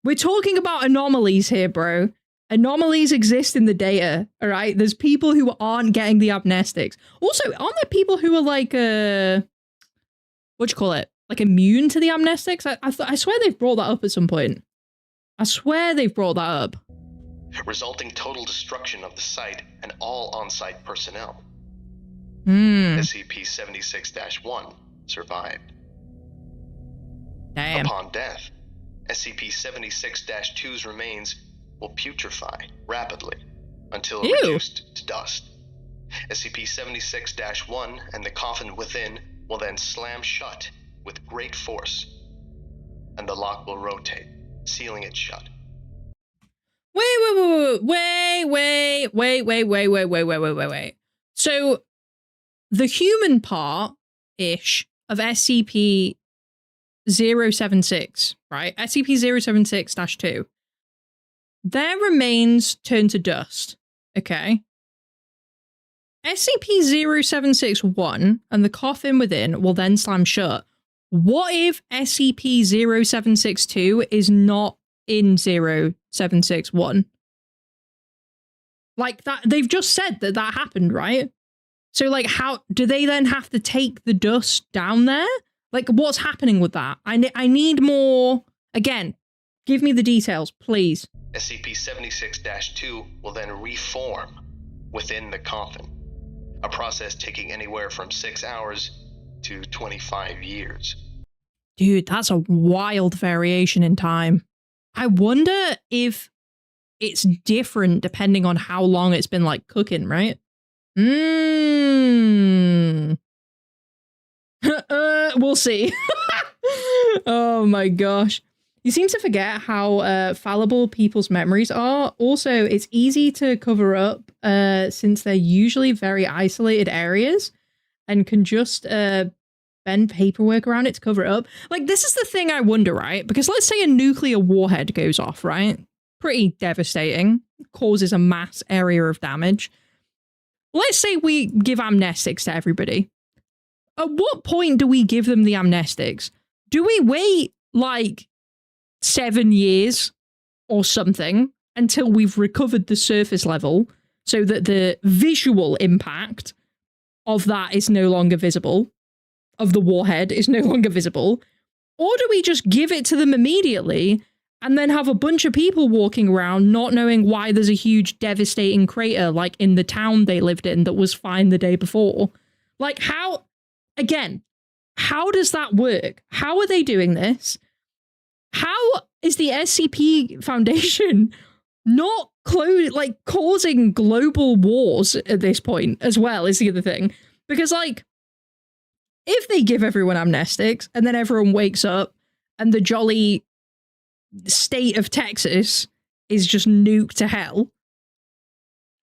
We're talking about anomalies here, bro. Anomalies exist in the data, all right? There's people who aren't getting the amnestics. Also, aren't there people who are like, what do you call it? Like immune to the amnestics? I swear they've brought that up at some point. I swear they've brought that up. Resulting total destruction of the site and all on-site personnel. SCP-76-1 survived. Damn. Upon death, SCP-76-2's remains will putrefy rapidly until reduced to dust. SCP-76-1 and the coffin within will then slam shut with great force, and the lock will rotate, sealing it shut. Wait. So the human part-ish of SCP-076, right? SCP-076-2. Their remains turn to dust, okay? SCP-076-1 and the coffin within will then slam shut. What if SCP-076-2 is not in 076-1? Like that, they've just said that that happened, right? So like, how do they then have to take the dust down there? Like, what's happening with that? I need more. Again, give me the details, please. SCP-76-2 will then reform within the coffin, a process taking anywhere from 6 hours to 25 years. Dude, that's a wild variation in time. I wonder if it's different depending on how long it's been like cooking, right? We'll see. Oh my gosh. You seem to forget how fallible people's memories are. Also, it's easy to cover up since they're usually very isolated areas and can just bend paperwork around it to cover it up. Like, this is the thing I wonder, right? Because let's say a nuclear warhead goes off, right? Pretty devastating. Causes a mass area of damage. Let's say we give amnestics to everybody. At what point do we give them the amnestics? Do we wait, like, 7 years or something until we've recovered the surface level so that the visual impact of that is no longer visible, of the warhead is no longer visible? Or do we just give it to them immediately and then have a bunch of people walking around not knowing why there's a huge devastating crater like in the town they lived in that was fine the day before? Like, how, again, how does that work? How are they doing this? How is the SCP Foundation not causing global wars at this point as well is the other thing? Because, like, if they give everyone amnestics and then everyone wakes up and the jolly state of Texas is just nuked to hell,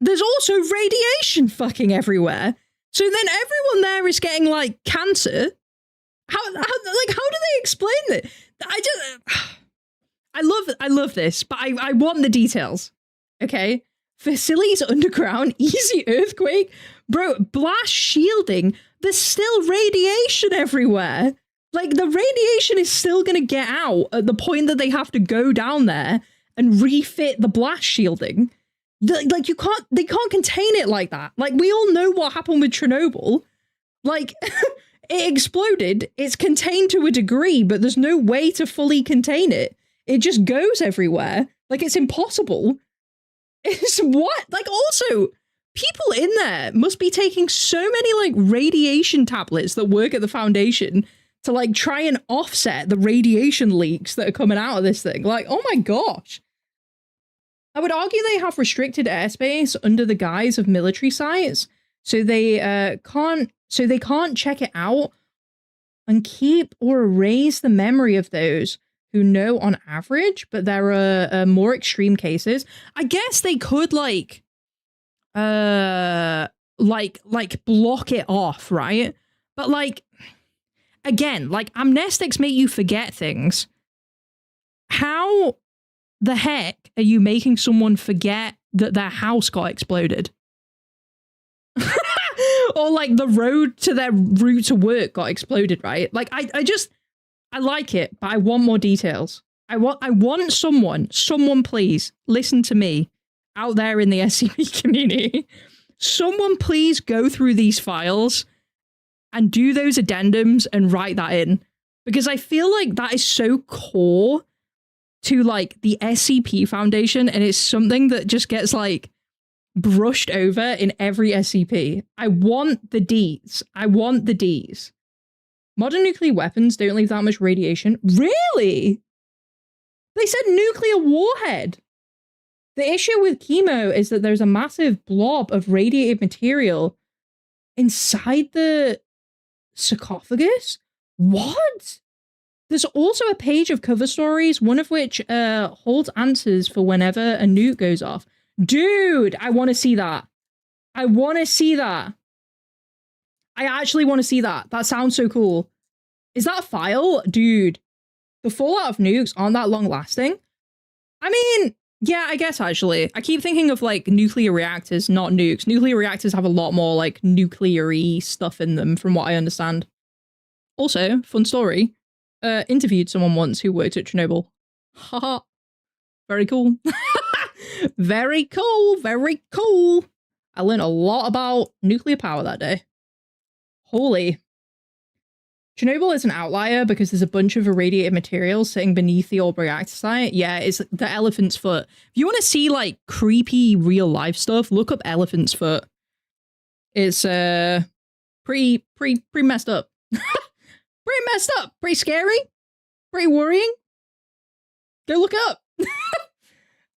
there's also radiation fucking everywhere. So then everyone there is getting, like, cancer. How do they explain it? I love this, but I want the details. Okay? Facilities underground, easy earthquake. Bro, blast shielding. There's still radiation everywhere. Like, the radiation is still gonna get out at the point that they have to go down there and refit the blast shielding. Like, they can't contain it like that. Like, we all know what happened with Chernobyl. Like, it exploded. It's contained to a degree, but there's no way to fully contain it. It just goes everywhere. Like, it's impossible. It's what? Like, also, people in there must be taking so many, like, radiation tablets that work at the Foundation to, like, try and offset the radiation leaks that are coming out of this thing. Like, oh my gosh. I would argue they have restricted airspace under the guise of military sites, so they can't check it out and keep or erase the memory of those who know on average, but there are more extreme cases. I guess they could like block it off, right? But like, again, like, amnestics make you forget things. How the heck are you making someone forget that their house got exploded? Or like the road to their route to work got exploded, right? Like, I like it, but I want more details. I want someone please listen to me out there in the SCP community. Someone please go through these files and do those addendums and write that in, because I feel like that is so core to like the SCP Foundation, and it's something that just gets like brushed over in every SCP. I want the Ds. I want the Ds. Modern nuclear weapons don't leave that much radiation. Really? They said nuclear warhead. The issue with chemo is that there's a massive blob of radiated material inside the sarcophagus. What? There's also a page of cover stories, one of which holds answers for whenever a nuke goes off. Dude, I want to see that. I want to see that. I actually want to see that. That sounds so cool. Is that a file? Dude, the fallout of nukes aren't that long lasting. I mean, yeah, I guess actually. I keep thinking of like nuclear reactors, not nukes. Nuclear reactors have a lot more like nuclear-y stuff in them from what I understand. Also, fun story. Interviewed someone once who worked at Chernobyl. Haha. Very cool. Very cool. Very cool. I learned a lot about nuclear power that day. Holy. Chernobyl is an outlier because there's a bunch of irradiated materials sitting beneath the old reactor site. Yeah, it's the elephant's foot. If you want to see like creepy real life stuff, look up elephant's foot. It's pretty messed up. Pretty messed up. Pretty scary. Pretty worrying. Go look it up.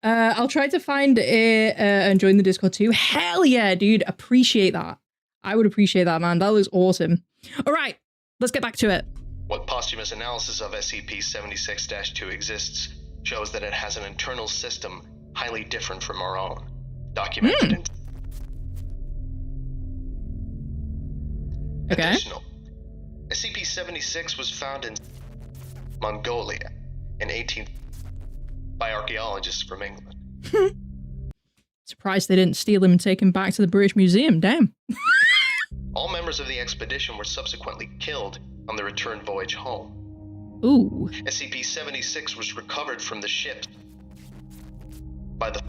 I'll try to find it and join the Discord too. Hell yeah, dude. Appreciate that. I would appreciate that, man. That looks awesome. All right. Let's get back to it. What posthumous analysis of SCP-076-2 exists shows that it has an internal system highly different from our own, documented in... Okay. Additional, SCP-076 was found in Mongolia in 18 by archaeologists from England. Surprised they didn't steal him and take him back to the British Museum. Damn. All members of the expedition were subsequently killed on the return voyage home. Ooh. SCP-076 was recovered from the ship by the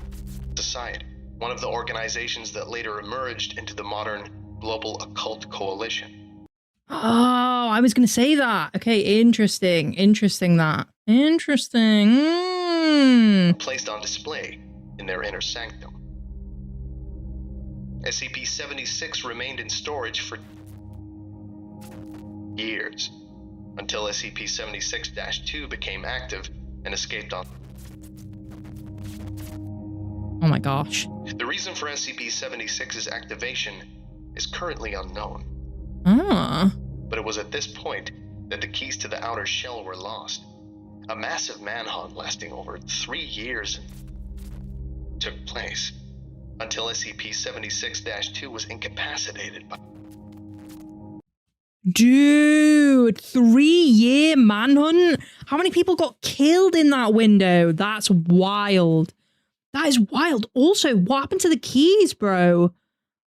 Society, one of the organizations that later emerged into the modern Global Occult Coalition. Oh, I was going to say that. Okay, interesting. Interesting that. Interesting. Placed on display in their inner sanctum. SCP-076 remained in storage for years, until SCP-076-2 became active and escaped on... Oh my gosh. The reason for SCP-076's activation is currently unknown. Ah. But it was at this point that the keys to the outer shell were lost. A massive manhunt lasting over 3 years took place, until SCP-076-2 was incapacitated by... Dude, 3-year manhunt? How many people got killed in that window? That's wild. That is wild. Also, what happened to the keys, bro?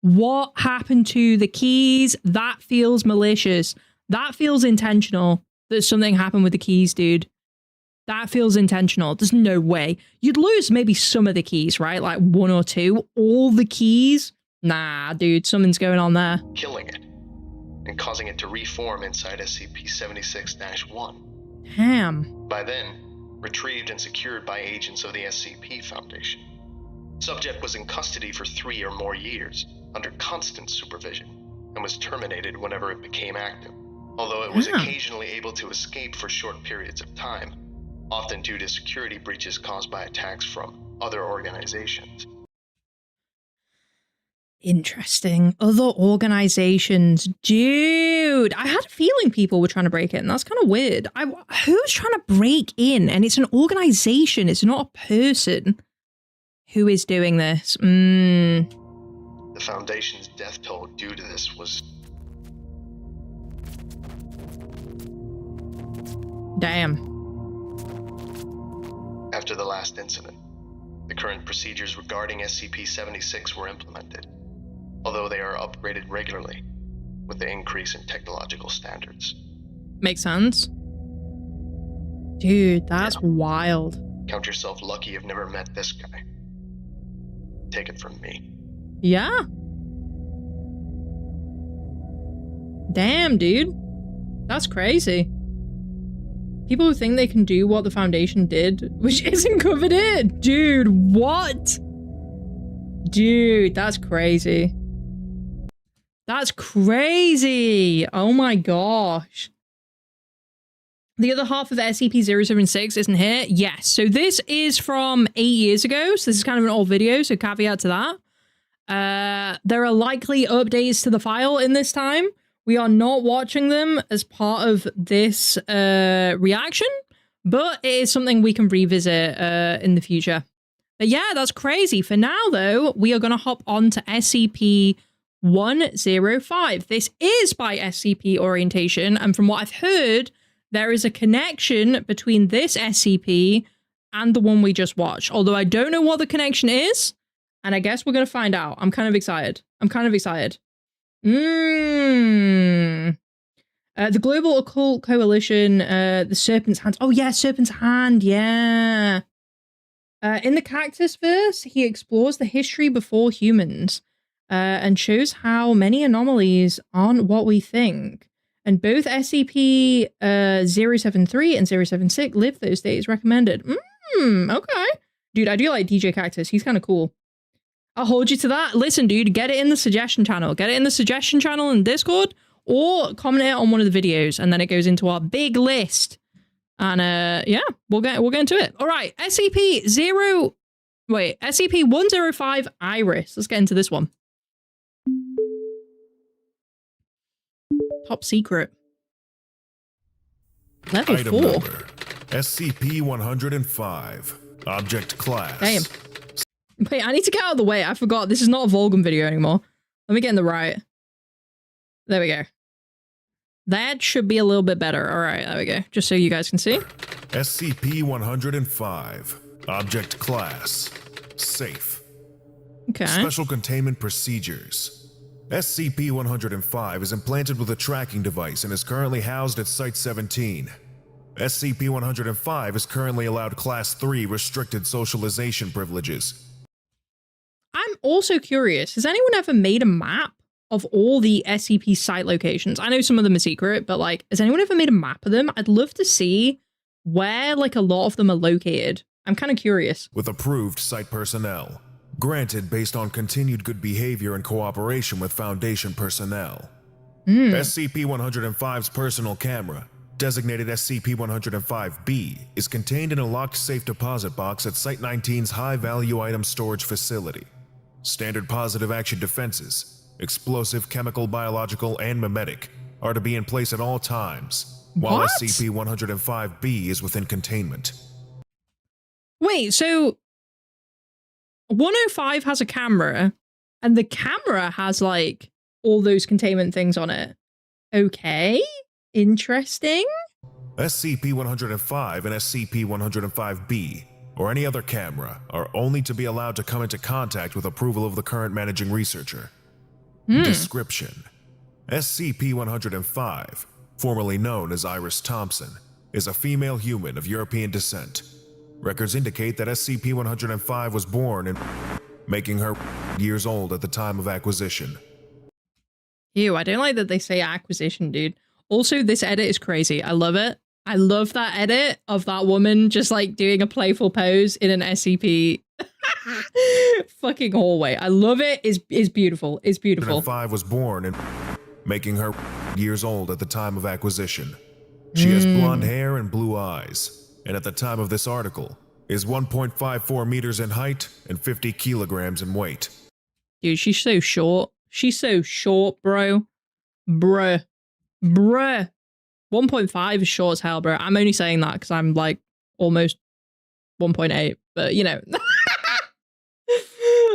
What happened to the keys? That feels malicious. That feels intentional that something happened with the keys, dude. That feels intentional. There's no way. You'd lose maybe some of the keys, right? Like 1 or 2. All the keys? Nah, dude, something's going on there. Killing it, and causing it to reform inside SCP-076-1. Damn. By then, retrieved and secured by agents of the SCP Foundation. Subject was in custody for 3 or more years, under constant supervision, and was terminated whenever it became active, although it was occasionally able to escape for short periods of time, often due to security breaches caused by attacks from other organizations. Interesting. Other organizations. Dude, I had a feeling people were trying to break in. That's kind of weird. Who's trying to break in? And it's an organization. It's not a person who is doing this. The Foundation's death toll due to this was... Damn. After the last incident, the current procedures regarding SCP-076 were implemented, although they are upgraded regularly with the increase in technological standards. Makes sense. Dude, that's wild. Count yourself lucky you've never met this guy. Take it from me. Yeah. Damn, dude. That's crazy. People who think they can do what the Foundation did, which isn't covered in. Dude, what? Dude, that's crazy. That's crazy. Oh my gosh. The other half of the SCP-076 isn't here. Yes. So this is from 8 years ago. So this is kind of an old video. So caveat to that. There are likely updates to the file in this time. We are not watching them as part of this reaction, but it is something we can revisit in the future. But yeah, that's crazy. For now, though, we are going to hop on to SCP-105. This is by SCP orientation, and from what I've heard, there is a connection between this SCP and the one we just watched. Although I don't know what the connection is, and I guess we're going to find out. I'm kind of excited. The Global Occult Coalition, the Serpent's Hand. Oh yeah, Serpent's Hand, yeah. In the Cactus verse, he explores the history before humans and shows how many anomalies aren't what we think. And both SCP-073 and 076 live those days. Recommended. Okay. Dude, I do like DJ Cactus. He's kind of cool. I'll hold you to that. Listen, dude, get it in the suggestion channel. Get it in the suggestion channel in Discord or comment it on one of the videos, and then it goes into our big list. And yeah, we'll get into it. All right, SCP-105 Iris. Let's get into this one. Top secret. Level 4. Number, SCP-105. Object class. Damn. Wait, I need to get out of the way. I forgot. This is not a Vulcan video anymore. Let me get in the right. There we go. That should be a little bit better. All right, there we go. Just so you guys can see. SCP-105. Object class. Safe. Okay. Special containment procedures. SCP-105 is implanted with a tracking device and is currently housed at Site-17. SCP-105 is currently allowed Class 3 restricted socialization privileges. I'm also curious, has anyone ever made a map of all the SCP site locations? I know some of them are secret, but like, has anyone ever made a map of them? I'd love to see where like a lot of them are located. I'm kind of curious. With approved site personnel. Granted based on continued good behavior and cooperation with Foundation personnel. SCP-105's personal camera, designated SCP-105-B, is contained in a locked safe deposit box at Site-19's high-value item storage facility. Standard positive action defenses, explosive, chemical, biological, and mimetic, are to be in place at all times, while SCP-105-B is within containment. Wait, so 105 has a camera, and the camera has, like, all those containment things on it. Okay, interesting. SCP-105 and SCP-105-B, or any other camera, are only to be allowed to come into contact with approval of the current managing researcher. Description: SCP-105, formerly known as Iris Thompson, is a female human of European descent. Records indicate that SCP-105 was born in making her years old at the time of acquisition. Ew, I don't like that they say acquisition, dude. Also, this edit is crazy. I love it. I love that edit of that woman just like doing a playful pose in an SCP fucking hallway. I love it. It's beautiful. It's beautiful. 105 was born in making her years old at the time of acquisition. She has blonde hair and blue eyes, and at the time of this article is 1.54 meters in height and 50 kilograms in weight. Dude, she's so short. She's so short, bro. Bruh. 1.5 is short as hell, bro. I'm only saying that because I'm like almost 1.8, but you know.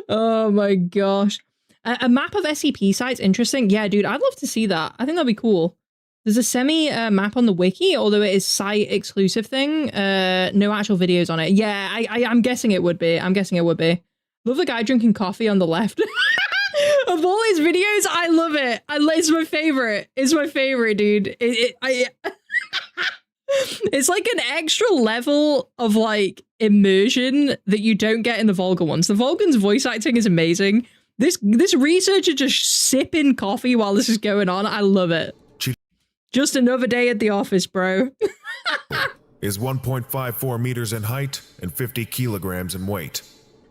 Oh my gosh. A map of SCP sites, interesting. Yeah, dude, I'd love to see that. I think that'd be cool. There's a semi-map on the wiki, although it is site-exclusive thing. No actual videos on it. Yeah, I'm guessing it would be. Love the guy drinking coffee on the left. Of all his videos, I love it. It's my favorite. It's my favorite, dude. It's like an extra level of like immersion that you don't get in the Vulcan ones. The Vulcan's voice acting is amazing. This researcher just sipping coffee while this is going on. I love it. Just another day at the office, bro. Is 1.54 meters in height and 50 kilograms in weight.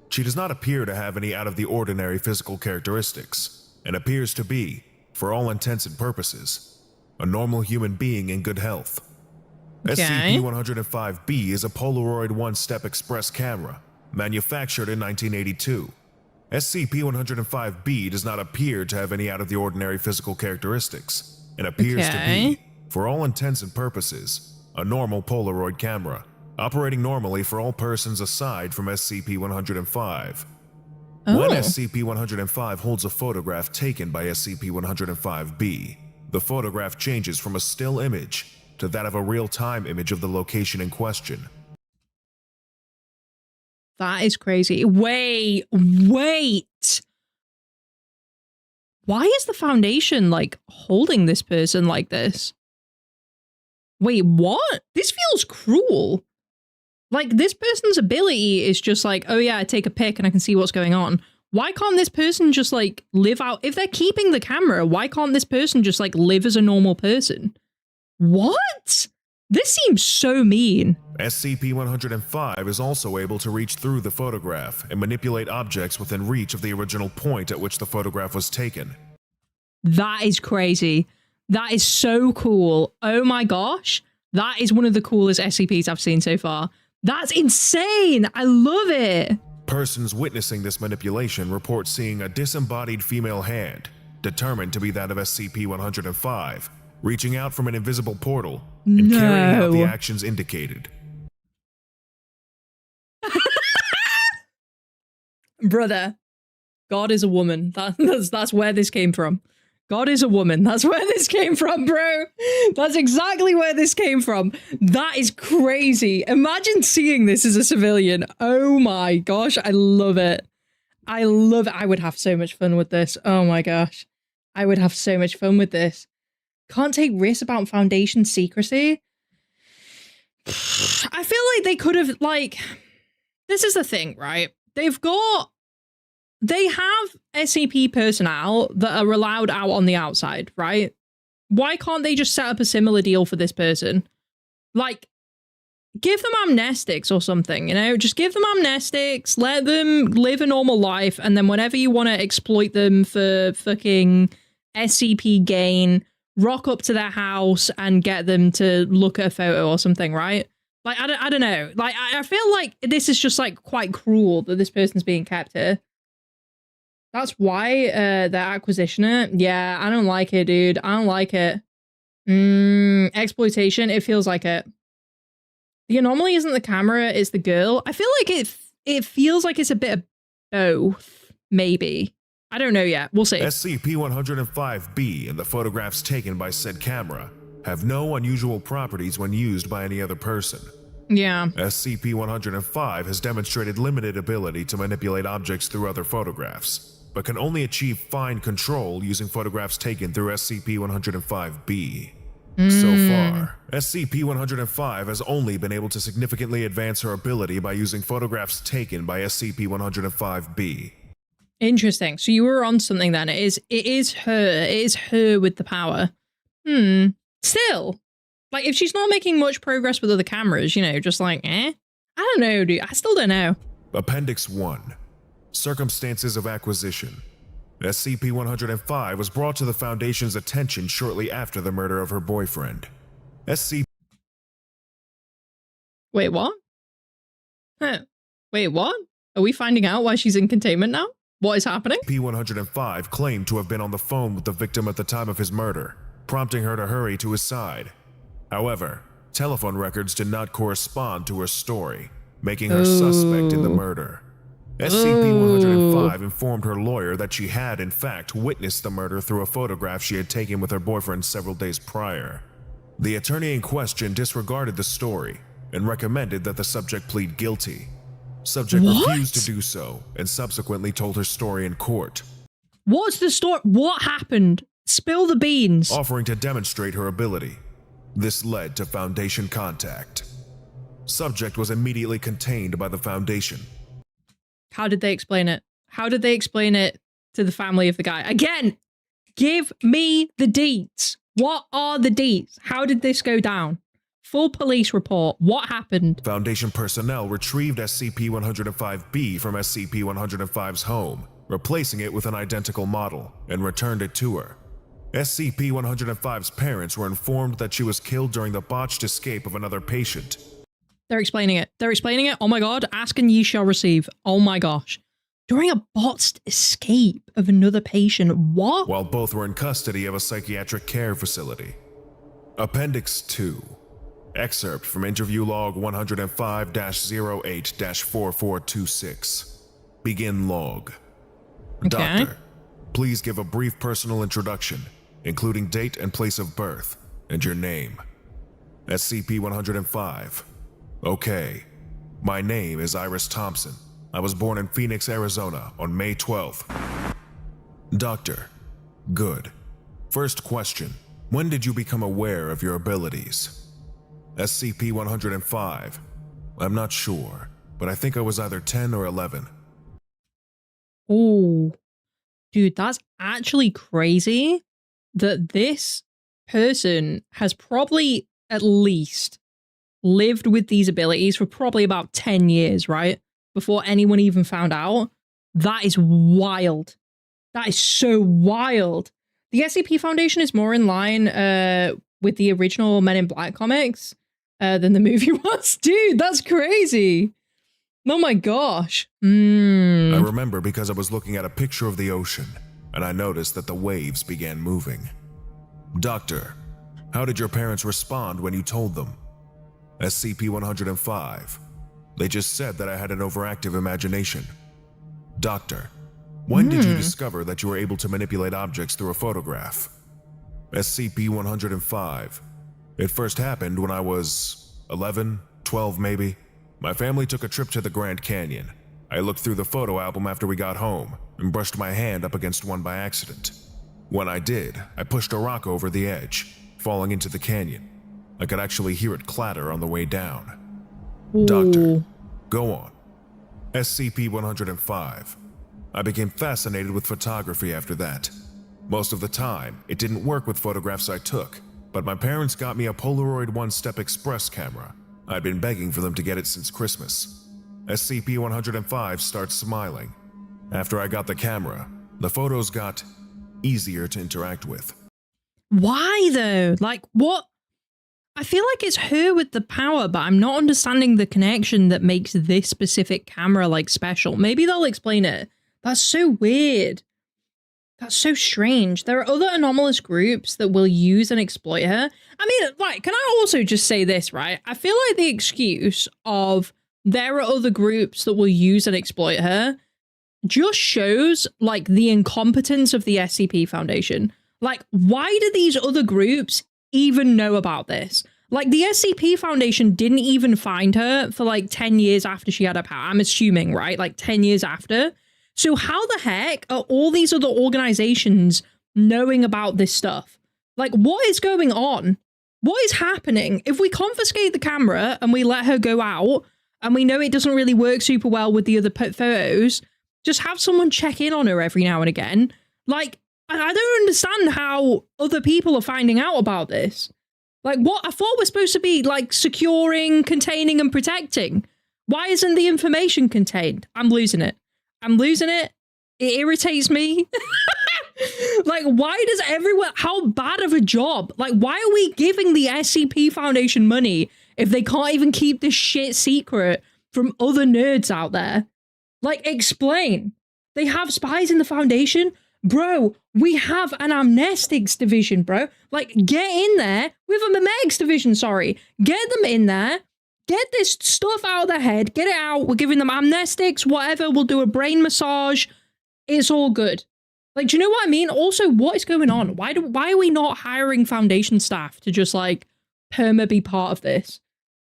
She does not appear to have any out-of-the-ordinary physical characteristics, and appears to be, for all intents and purposes, a normal human being in good health. Okay. SCP-105-B is a Polaroid one-step express camera, manufactured in 1982. SCP-105-B does not appear to have any out-of-the-ordinary physical characteristics, and appears to be, for all intents and purposes, a normal Polaroid camera, operating normally for all persons aside from SCP-105. When SCP-105 holds a photograph taken by SCP-105-B, the photograph changes from a still image to that of a real-time image of the location in question. That is crazy. Wait. Why is the Foundation, like, holding this person like this? Wait, what? This feels cruel. Like, this person's ability is just like, oh yeah, I take a pic and I can see what's going on. Why can't this person just, like, live out? If they're keeping the camera, why can't this person just, like, live as a normal person? What? This seems so mean. SCP-105 is also able to reach through the photograph and manipulate objects within reach of the original point at which the photograph was taken. That is crazy. That is so cool. Oh my gosh. That is one of the coolest SCPs I've seen so far. That's insane. I love it. Persons witnessing this manipulation report seeing a disembodied female hand, determined to be that of SCP-105, reaching out from an invisible portal and carrying out the actions indicated. Brother, God is a woman. That's where this came from. God is a woman. That's where this came from, bro. That's exactly where this came from. That is crazy. Imagine seeing this as a civilian. Oh my gosh, I love it. I love it. I would have so much fun with this. Oh my gosh. I would have so much fun with this. Can't take risks about Foundation secrecy. I feel like they could have, like, this is the thing, right? They have SCP personnel that are allowed out on the outside, right? Why can't they just set up a similar deal for this person? Like, give them amnestics or something, you know? Just give them amnestics, let them live a normal life, and then whenever you want to exploit them for fucking SCP gain, rock up to their house and get them to look at a photo or something, right? Like, I don't know. Like, I feel like this is just, like, quite cruel that this person's being kept here. That's why they're acquisitioning it. Yeah, I don't like it, dude. I don't like it. Exploitation, it feels like it. The anomaly isn't the camera, it's the girl. I feel like it feels like it's a bit of both, maybe. I don't know yet. We'll see. SCP-105-B and the photographs taken by said camera have no unusual properties when used by any other person. Yeah. SCP-105 has demonstrated limited ability to manipulate objects through other photographs, but can only achieve fine control using photographs taken through SCP-105-B. So far, SCP-105 has only been able to significantly advance her ability by using photographs taken by SCP-105-B. Interesting. So you were on something then. It is her with the power. Still, like, if she's not making much progress with other cameras, you know, just like, I don't know, dude. I still don't know. Appendix 1. Circumstances of acquisition. SCP-105 was brought to the Foundation's attention shortly after the murder of her boyfriend. Wait, what? Wait, what? Are we finding out why she's in containment now? What is happening? SCP-105 claimed to have been on the phone with the victim at the time of his murder, prompting her to hurry to his side. However, telephone records did not correspond to her story, making her suspect in the murder. SCP-105 informed her lawyer that she had, in fact, witnessed the murder through a photograph she had taken with her boyfriend several days prior. The attorney in question disregarded the story and recommended that the subject plead guilty. Subject refused to do so and subsequently told her story in court. What's the story? What happened? Spill the beans. Offering to demonstrate her ability. This led to Foundation contact. Subject was immediately contained by the Foundation. How did they explain it? How did they explain it to the family of the guy? Again, give me the deets. What are the deets? How did this go down? Full police report. What happened? Foundation personnel retrieved SCP-105-B from SCP-105's home, replacing it with an identical model, and returned it to her. SCP-105's parents were informed that she was killed during the botched escape of another patient. They're explaining it. They're explaining it. Oh my god. Ask and ye shall receive. Oh my gosh. During a botched escape of another patient. What? While both were in custody of a psychiatric care facility. Appendix 2. Excerpt from Interview Log 105-08-4426. Begin log. Okay. Doctor, please give a brief personal introduction, including date and place of birth, and your name. SCP-105. Okay. My name is Iris Thompson. I was born in Phoenix, Arizona on May 12th. Doctor. Good. First question. When did you become aware of your abilities? SCP-105. I'm not sure, but I think I was either 10 or 11. Oh, dude, that's actually crazy that this person has probably at least lived with these abilities for probably about 10 years, right? Before anyone even found out. That is wild. That is so wild. The SCP Foundation is more in line with the original Men in Black comics than the movie was. Dude, that's crazy. Oh my gosh. I remember because I was looking at a picture of the ocean, and I noticed that the waves began moving. Doctor, how did your parents respond when you told them? SCP-105. They just said that I had an overactive imagination. Doctor, when did you discover that you were able to manipulate objects through a photograph? SCP-105. It first happened when I was 11, 12 maybe. My family took a trip to the Grand Canyon. I looked through the photo album after we got home and brushed my hand up against one by accident. When I did, I pushed a rock over the edge, falling into the canyon. I could actually hear it clatter on the way down. Ooh. Doctor, go on. SCP-105. I became fascinated with photography after that. Most of the time, it didn't work with photographs I took, but my parents got me a Polaroid One-Step Express camera. I'd been begging for them to get it since Christmas. SCP-105 starts smiling. After I got the camera, the photos got easier to interact with. Why though? Like, what? I feel like it's her with the power, but I'm not understanding the connection that makes this specific camera like special. Maybe they'll explain it. That's so weird. That's so strange. There are other anomalous groups that will use and exploit her. I mean, like, can I also just say this, right? I feel like the excuse of there are other groups that will use and exploit her just shows like the incompetence of the SCP Foundation. Like, why do these other groups even know about this? Like, the SCP Foundation didn't even find her for like 10 years after she had her power. I'm assuming, right? Like 10 years after. So how the heck are all these other organizations knowing about this stuff? Like, what is going on? What is happening? If we confiscate the camera and we let her go out and we know it doesn't really work super well with the other photos, just have someone check in on her every now and again. Like, I don't understand how other people are finding out about this. Like, what? I thought we're supposed to be, like, securing, containing, and protecting. Why isn't the information contained? I'm losing it. I'm losing it. It irritates me. Like, why does everyone... How bad of a job? Like, why are we giving the SCP Foundation money if they can't even keep this shit secret from other nerds out there? Like, explain. They have spies in the Foundation? Bro, we have an amnestics division, bro. Like, get in there. We have a memegs division, sorry. Get them in there. Get this stuff out of their head. Get it out. We're giving them amnestics, whatever. We'll do a brain massage. It's all good. Like, do you know what I mean? Also, what is going on? Why are we not hiring Foundation staff to just, like, perma be part of this?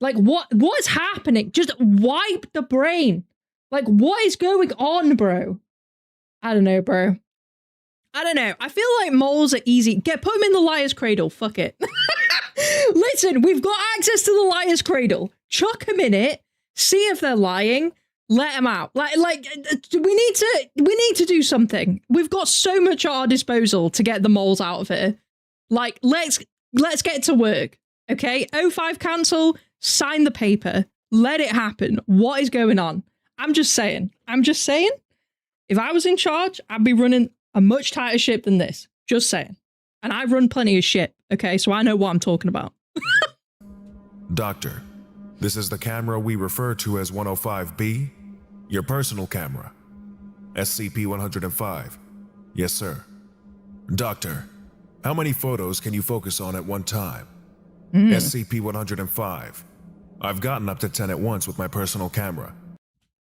Like, what is happening? Just wipe the brain. Like, what is going on, bro? I don't know, bro. I don't know. I feel like moles are easy. Put them in the liar's cradle. Fuck it. Listen, we've got access to the liar's cradle. Chuck them in it. See if they're lying. Let them out. Like we need to do something. We've got so much at our disposal to get the moles out of here. Like, let's get to work, okay? O5 cancel, sign the paper, let it happen. What is going on? I'm just saying. If I was in charge, I'd be running a much tighter ship than this. Just saying. And I run plenty of shit, okay? So I know what I'm talking about. Doctor, this is the camera we refer to as 105B, your personal camera. SCP-105. Yes, sir. Doctor, how many photos can you focus on at one time? SCP-105. I've gotten up to 10 at once with my personal camera.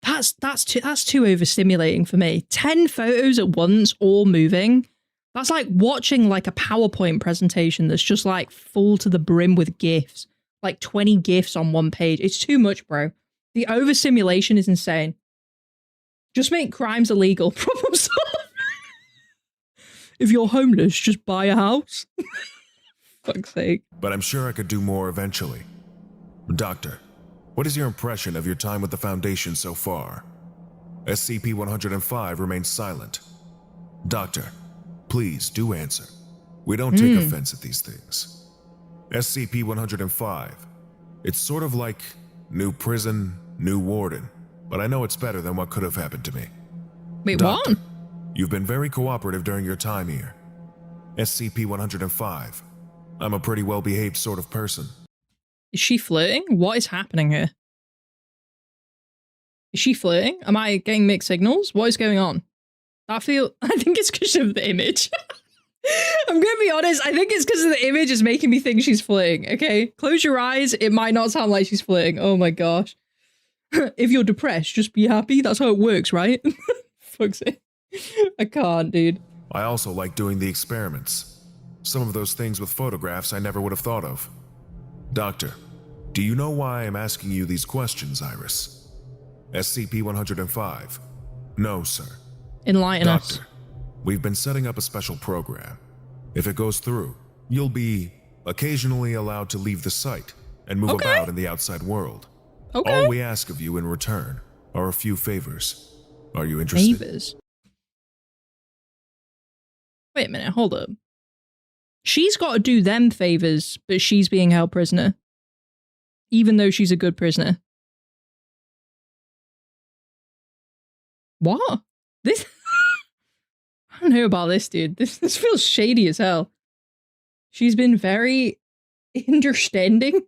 That's too overstimulating for me. 10 photos at once, all moving. That's like watching like a PowerPoint presentation that's just like full to the brim with GIFs. Like 20 GIFs on one page. It's too much, bro. The overstimulation is insane. Just make crimes illegal. Problem solved. If you're homeless, just buy a house. Fuck's sake. But I'm sure I could do more eventually. Doctor, what is your impression of your time with the Foundation so far? SCP-105 remains silent. Doctor, please do answer. We don't take offense at these things. SCP-105. It's sort of like new prison, new warden, but I know it's better than what could have happened to me. Wait, Doctor, what? You've been very cooperative during your time here. SCP-105. I'm a pretty well-behaved sort of person. Is she flirting? What is happening here? Is she flirting? Am I getting mixed signals? What is going on? I think it's because of the image. I'm gonna be honest, I think it's because of the image is making me think she's flirting, okay? Close your eyes, it might not sound like she's flirting. Oh my gosh. If you're depressed, just be happy. That's how it works, right? Fuck's sake. I can't, dude. I also like doing the experiments. Some of those things with photographs I never would have thought of. Doctor, do you know why I'm asking you these questions, Iris? SCP-105. No, sir. Enlighten us. Doctor, we've been setting up a special program. If it goes through, you'll be occasionally allowed to leave the site and move about in the outside world. Okay. All we ask of you in return are a few favors. Are you interested? Favors? Wait a minute, hold up. She's got to do them favors, but she's being held prisoner. Even though she's a good prisoner. What? This... I don't know about this, dude. This feels shady as hell. She's been very understanding.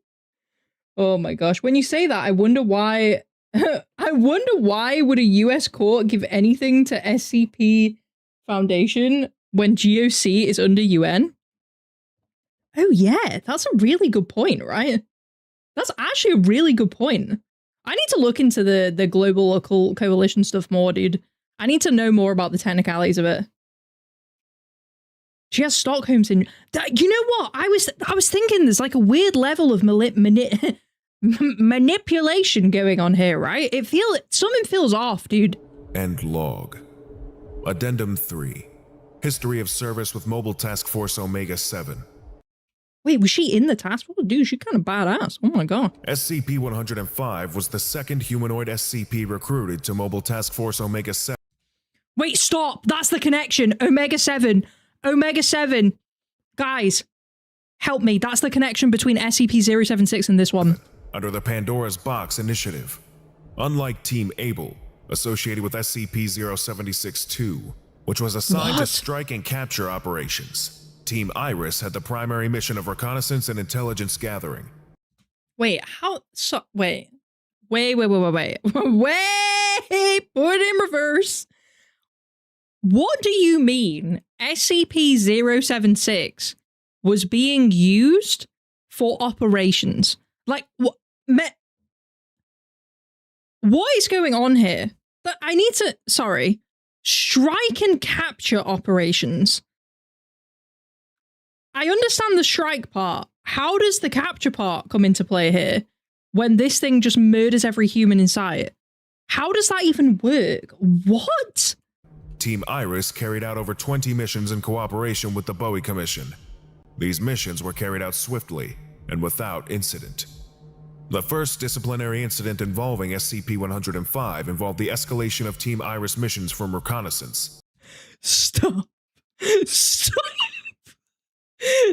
Oh my gosh. When you say that, I wonder why... I wonder why would a US court give anything to SCP Foundation when GOC is under UN? Oh yeah, that's a really good point, right? That's actually a really good point. I need to look into the Global Occult Coalition stuff more, dude. I need to know more about the technicalities of it. She has Stockholm syndrome. You know what? I was thinking there's like a weird level of manipulation going on here, right? Something feels off, dude. End log. Addendum 3. History of service with Mobile Task Force Omega-7. Wait, was she in the task force? Dude, she's kind of badass. Oh my god. SCP-105 was the second humanoid SCP recruited to Mobile Task Force Omega-7. Wait, stop. That's the connection. Omega-7. Omega-7. Guys, help me. That's the connection between SCP-076 and this one. Under the Pandora's Box initiative. Unlike Team Able, associated with SCP-076-2, which was assigned to strike and capture operations, Team Iris had the primary mission of reconnaissance and intelligence gathering. Wait, how? So, wait. Wait. Put it in reverse. What do you mean SCP-076 was being used for operations? Like, what is going on here? I need to, sorry, strike and capture operations. I understand the strike part. How does the capture part come into play here when this thing just murders every human in sight? How does that even work? What? Team Iris carried out over 20 missions in cooperation with the Bowie Commission. These missions were carried out swiftly and without incident. The first disciplinary incident involving SCP-105 involved the escalation of Team Iris missions from reconnaissance. Stop. Stop.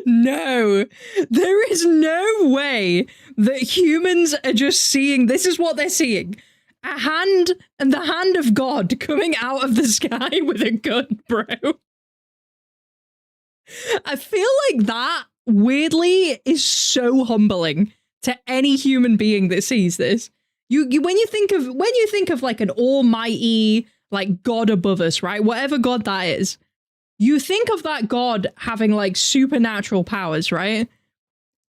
No, there is no way that humans are just seeing, this is what they're seeing. A hand and the hand of God coming out of the sky with a gun, bro. I feel like that, weirdly, is so humbling to any human being that sees this. You when you think of like an almighty, like God above us, right? Whatever God that is, you think of that God having like supernatural powers, right?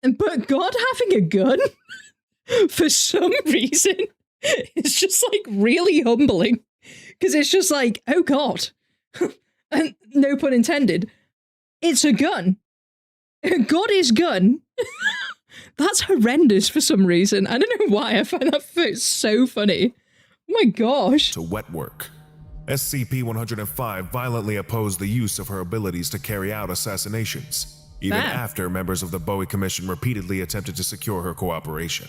But God having a gun for some reason is just like really humbling, because it's just like, oh God, and no pun intended. It's a gun. God is gun. That's horrendous for some reason. I don't know why. I find that so funny. Oh my gosh. To wet work. SCP-105 violently opposed the use of her abilities to carry out assassinations, even after members of the Bowie Commission repeatedly attempted to secure her cooperation.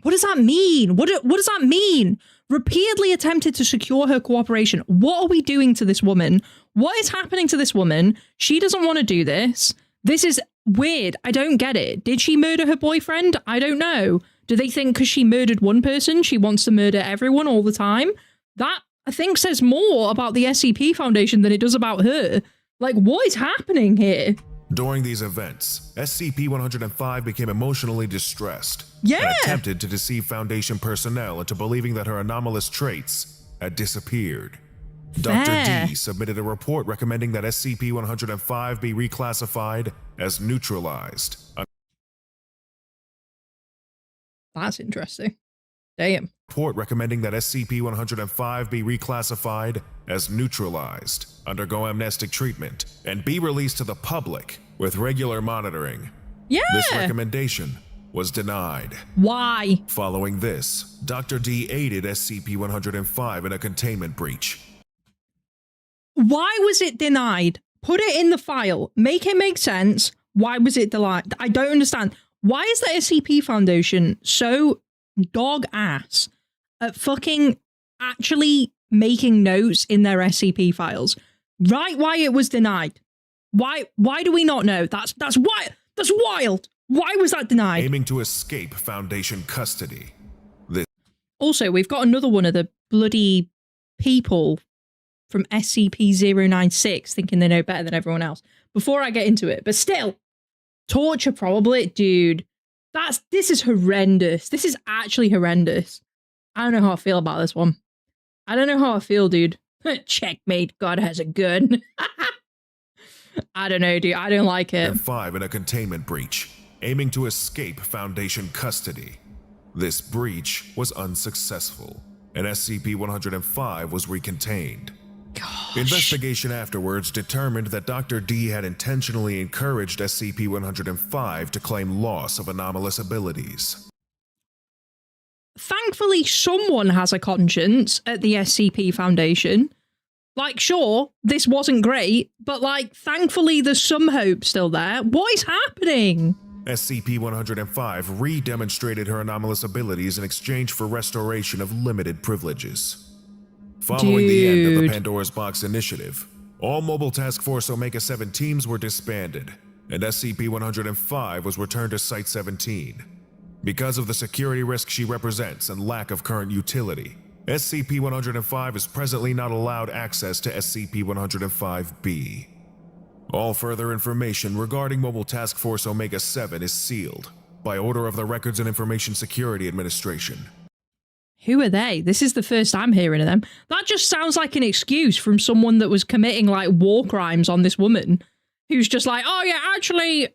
What does that mean? What does that mean? Repeatedly attempted to secure her cooperation. What are we doing to this woman? What is happening to this woman? She doesn't want to do this. This is weird. I don't get it. Did she murder her boyfriend? I don't know. Do they think because she murdered one person, she wants to murder everyone all the time? That, I think, says more about the SCP Foundation than it does about her. Like, what is happening here? During these events, SCP-105 became emotionally distressed and attempted to deceive Foundation personnel into believing that her anomalous traits had disappeared. Dr. D submitted a report recommending that SCP-105 be reclassified as neutralized. That's interesting. Damn. Report recommending that SCP-105 be reclassified as neutralized, undergo amnestic treatment, and be released to the public with regular monitoring. Yeah. This recommendation was denied. Why? Following this, Dr. D aided SCP-105 in a containment breach. Why was it denied? Put it in the file. Make it make sense. Why was it denied? I don't understand. Why is the SCP Foundation so dog ass at fucking actually making notes in their SCP files? Right, why it was denied. Why do we not know? That's wild. That's wild. Why was that denied? Aiming to escape Foundation custody. Also, we've got another one of the bloody people from SCP-076 thinking they know better than everyone else. Before I get into it, but still, torture probably, dude. This is horrendous. This is actually horrendous. I don't know how I feel about this one. I don't know how I feel, dude. Checkmate, God has a gun. I don't know, dude. I don't like it. 5 in a containment breach, aiming to escape Foundation custody. This breach was unsuccessful, and SCP-105 was recontained. Gosh. Investigation afterwards determined that Dr. D had intentionally encouraged SCP-105 to claim loss of anomalous abilities. Thankfully, someone has a conscience at the SCP Foundation. Like, sure, this wasn't great, but like, thankfully there's some hope still there. What is happening? SCP-105 re-demonstrated her anomalous abilities in exchange for restoration of limited privileges. Following the end of the Pandora's Box initiative, all Mobile Task Force Omega-7 teams were disbanded, and SCP-105 was returned to Site-17. Because of the security risk she represents and lack of current utility, SCP-105 is presently not allowed access to SCP-105-B. All further information regarding Mobile Task Force Omega-7 is sealed by order of the Records and Information Security Administration. Who are they? This is the first I'm hearing of them. That just sounds like an excuse from someone that was committing like war crimes on this woman, who's just like, oh yeah, actually,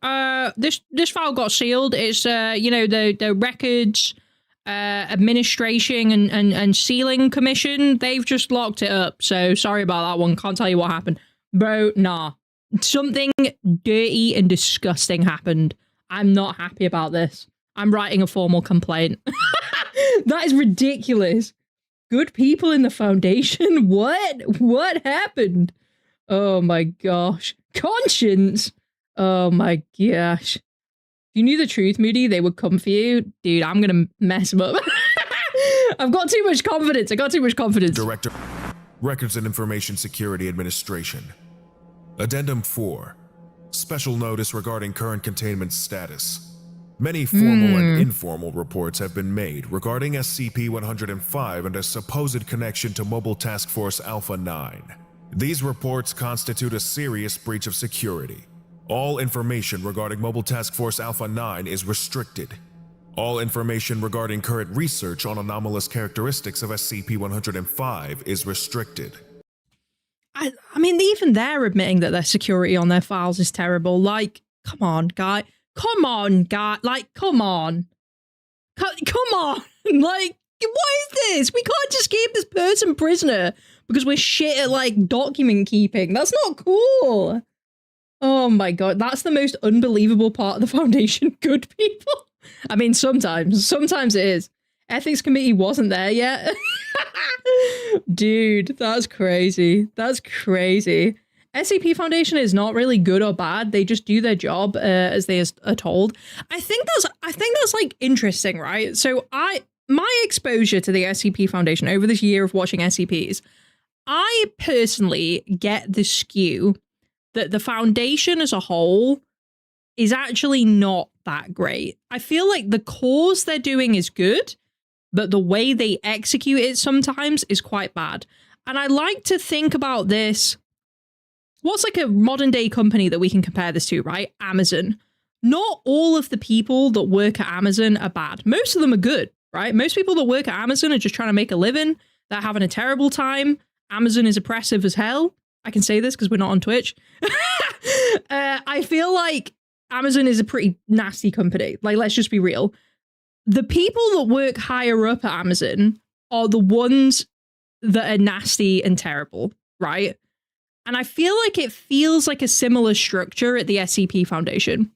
this file got sealed. It's you know, the Records Administration and Sealing Commission. They've just locked it up. So sorry about that one. Can't tell you what happened, bro. Nah, something dirty and disgusting happened. I'm not happy about this. I'm writing a formal complaint. That is ridiculous. Good people in the Foundation? What happened? Oh my gosh. Conscience? Oh my gosh. If you knew the truth, Moody, they would come for you. Dude, I'm gonna mess them up. I've got too much confidence. I got too much confidence. Director, Records and Information Security Administration. Addendum 4. Special notice regarding current containment status. Many formal and informal reports have been made regarding SCP-105 and a supposed connection to Mobile Task Force Alpha-9. These reports constitute a serious breach of security. All information regarding Mobile Task Force Alpha-9 is restricted. All information regarding current research on anomalous characteristics of SCP-105 is restricted. I mean, even they're admitting that their security on their files is terrible. Like, come on, guy. Come on, guy. Like, come on. Come on. Like, what is this? We can't just keep this person prisoner because we're shit at, like, document keeping. That's not cool. Oh my god, that's the most unbelievable part of the Foundation. Good people. I mean, sometimes it is. Ethics committee wasn't there yet. Dude, that's crazy. That's crazy. SCP Foundation is not really good or bad. They just do their job as they are told. I think that's like interesting, right? So my exposure to the SCP Foundation over this year of watching SCPs, I personally get the skew that the Foundation as a whole is actually not that great. I feel like the cause they're doing is good, but the way they execute it sometimes is quite bad. And I like to think about this. What's like a modern day company that we can compare this to, right? Amazon. Not all of the people that work at Amazon are bad. Most of them are good, right? Most people that work at Amazon are just trying to make a living. They're having a terrible time. Amazon is oppressive as hell. I can say this because we're not on Twitch. I feel like Amazon is a pretty nasty company. Like, let's just be real. The people that work higher up at Amazon are the ones that are nasty and terrible, right? And I feel like it feels like a similar structure at the SCP Foundation.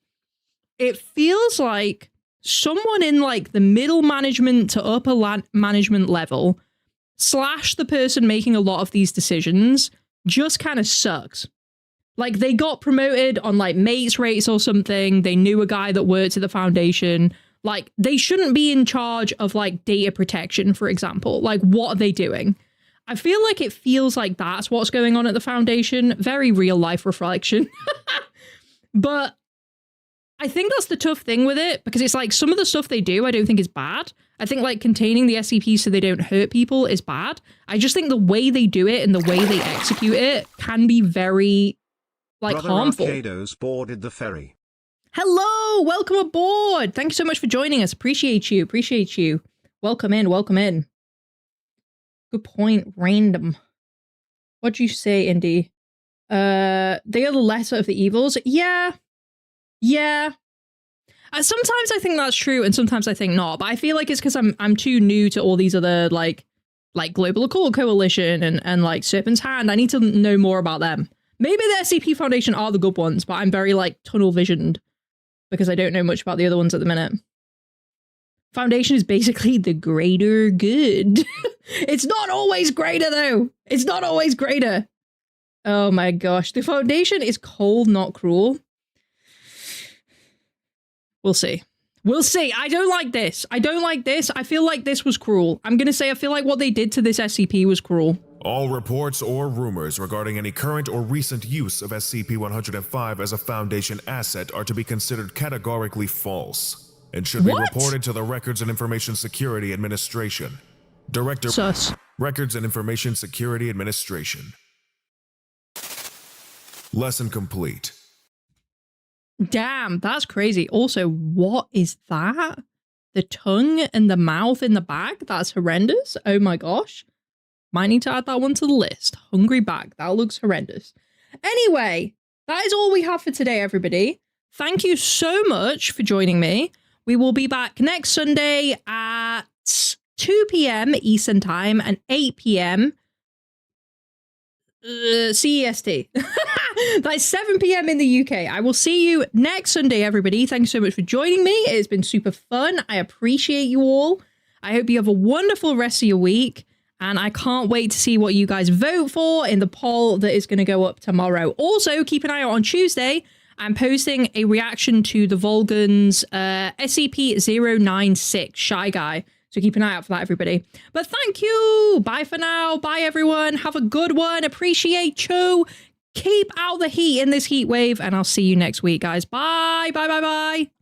It feels like someone in like the middle management to upper management level / the person making a lot of these decisions just kind of sucks. Like, they got promoted on like mates rates or something. They knew a guy that worked at the Foundation. Like, they shouldn't be in charge of like data protection, for example. Like, what are they doing? I feel like it feels like that's what's going on at the Foundation. Very real life reflection. But I think that's the tough thing with it, because it's like some of the stuff they do I don't think is bad. I think like containing the SCP so they don't hurt people is bad. I just think the way they do it and the way they execute it can be very like Brother harmful. Arcado's boarded the ferry. Hello, welcome aboard. Thank you so much for joining us. Appreciate you. Appreciate you. Welcome in. Welcome in. Good point. Random. What'd you say, Indy? They are the lesser of the evils. Yeah. Yeah. Sometimes I think that's true, and sometimes I think not. But I feel like it's because I'm too new to all these other like Global Occult Coalition and like Serpent's Hand. I need to know more about them. Maybe the SCP Foundation are the good ones, but I'm very like tunnel visioned because I don't know much about the other ones at the minute. Foundation is basically the greater good. It's not always greater though. It's not always greater. Oh my gosh. The Foundation is cold, not cruel. We'll see. We'll see. I don't like this. I don't like this. I feel like this was cruel. I'm going to say I feel like what they did to this SCP was cruel. All reports or rumors regarding any current or recent use of SCP-105 as a Foundation asset are to be considered categorically false and should be reported to the Records and Information Security Administration. Director, Sus. Records and Information Security Administration. Lesson complete. Damn, that's crazy. Also, what is that? The tongue and the mouth in the bag? That's horrendous. Oh my gosh. Might need to add that one to the list. Hungry bag. That looks horrendous. Anyway, that is all we have for today, everybody. Thank you so much for joining me. We will be back next Sunday at 2 p.m. Eastern Time and 8 p.m. CEST. That's 7 p.m. in the UK. I will see you next Sunday, everybody. Thanks so much for joining me. It's been super fun. I appreciate you all. I hope you have a wonderful rest of your week. And I can't wait to see what you guys vote for in the poll that is going to go up tomorrow. Also, keep an eye out on Tuesday. I'm posting a reaction to the Volgan's SCP-076 Shy Guy. So keep an eye out for that, everybody. But thank you. Bye for now. Bye, everyone. Have a good one. Appreciate you. Keep out the heat in this heat wave, and I'll see you next week, guys. Bye, bye, bye, bye.